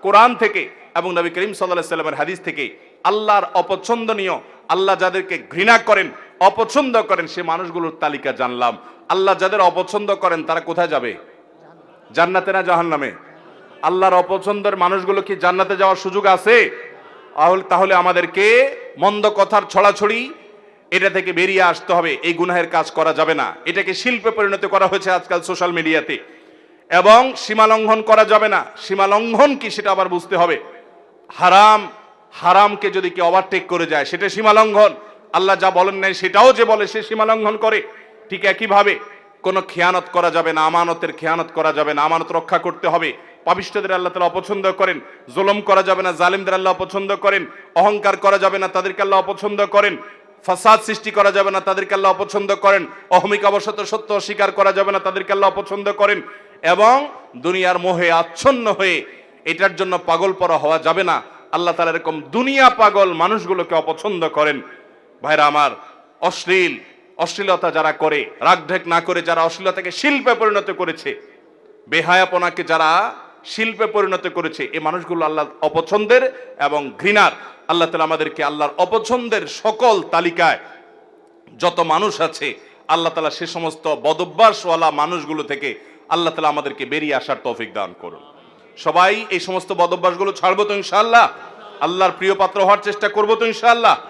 কোরআন থেকে এবং নবী করিম সাল্লাল্লাহু আলাইহি ওয়াসাল্লামের হাদিস থেকে আল্লাহর অপছন্দনীয়, আল্লাহ যাদেরকে ঘৃণা করেন, অপছন্দ করেন, সে মানুষগুলোর তালিকা জানলাম। আল্লাহ যাদের অপছন্দ করেন তারা কোথায় যাবে? জান্নাতে না জাহান্নামে? আল্লাহর অপছন্দের মানুষগুলো কি জান্নাতে যাওয়ার সুযোগ আছে? তাহলে আমাদেরকে মন্দ কথার ছড়াছড়ি এটা থেকে বেরিয়ে আসতে হবে। এই গুনাহের কাজ করা যাবে না, এটাকে শিল্পে পরিণত করা হয়েছে আজকাল সোশ্যাল মিডিয়াতে, এবং সীমা লঙ্ঘন করা যাবে না। সীমা লঙ্ঘন কি সেটা আবার বুঝতে হবে। হারামকে যদি কেউ ওভারটেক করে যায় সেটা সীমা লঙ্ঘন। আল্লাহ যা বলেন নাই সেটাও যে বলে সে সীমা লঙ্ঘন করে। ঠিক একইভাবে কোনো খেয়ানত করা যাবে না, আমানতের খেয়ানত করা যাবে না, আমানত রক্ষা করতে হবে। পাপিষ্ঠদের আল্লাহ তাআলা অপছন্দ করেন। জুলুম করা যাবে না, জালিমদের আল্লাহ অপছন্দ করেন। অহংকার করা যাবে না, তাদেরকে আল্লাহ অপছন্দ করেন। ফাসাদ সৃষ্টি করা যাবে না, তাদেরকে আল্লাহ অপছন্দ করেন। অহমিকা অবসত সত্য অস্বীকার করা যাবে না, তাদেরকে আল্লাহ অপছন্দ করেন। এবং দুনিয়ার মোহে আচ্ছন্ন হয়ে এটার জন্য পাগল পরা হওয়া যাবে না। আল্লাহ তাআলা এরকম দুনিয়া পাগল মানুষগুলোকে অপছন্দ করেন। ভাইরা আমার, অশ্লীলতা যারা করে, রাগঢেক না করে যারা অশ্লীলতাকে শিল্পে পরিণত করেছে, বেহায়াপনাকে যারা শিল্পে পরিণত করেছে, এই মানুষগুলো আল্লাহ অপছন্দের এবং ঘৃণার। আল্লাহ তাআলা আমাদেরকে আল্লাহর অপছন্দের সকল তালিকায় যত মানুষ আছে আল্লাহ তাআলা সে সমস্ত বদভ্যাসওয়ালা মানুষগুলো থেকে আল্লাহ তাআলা আমাদেরকে বেরিয়ে আসার তৌফিক দান করুন। সবাই এই সমস্ত বদভ্যাসগুলো ছাড়বো তো ইনশাআল্লাহ? আল্লাহর প্রিয় পাত্র হওয়ার চেষ্টা করবো তো ইনশাআল্লাহ?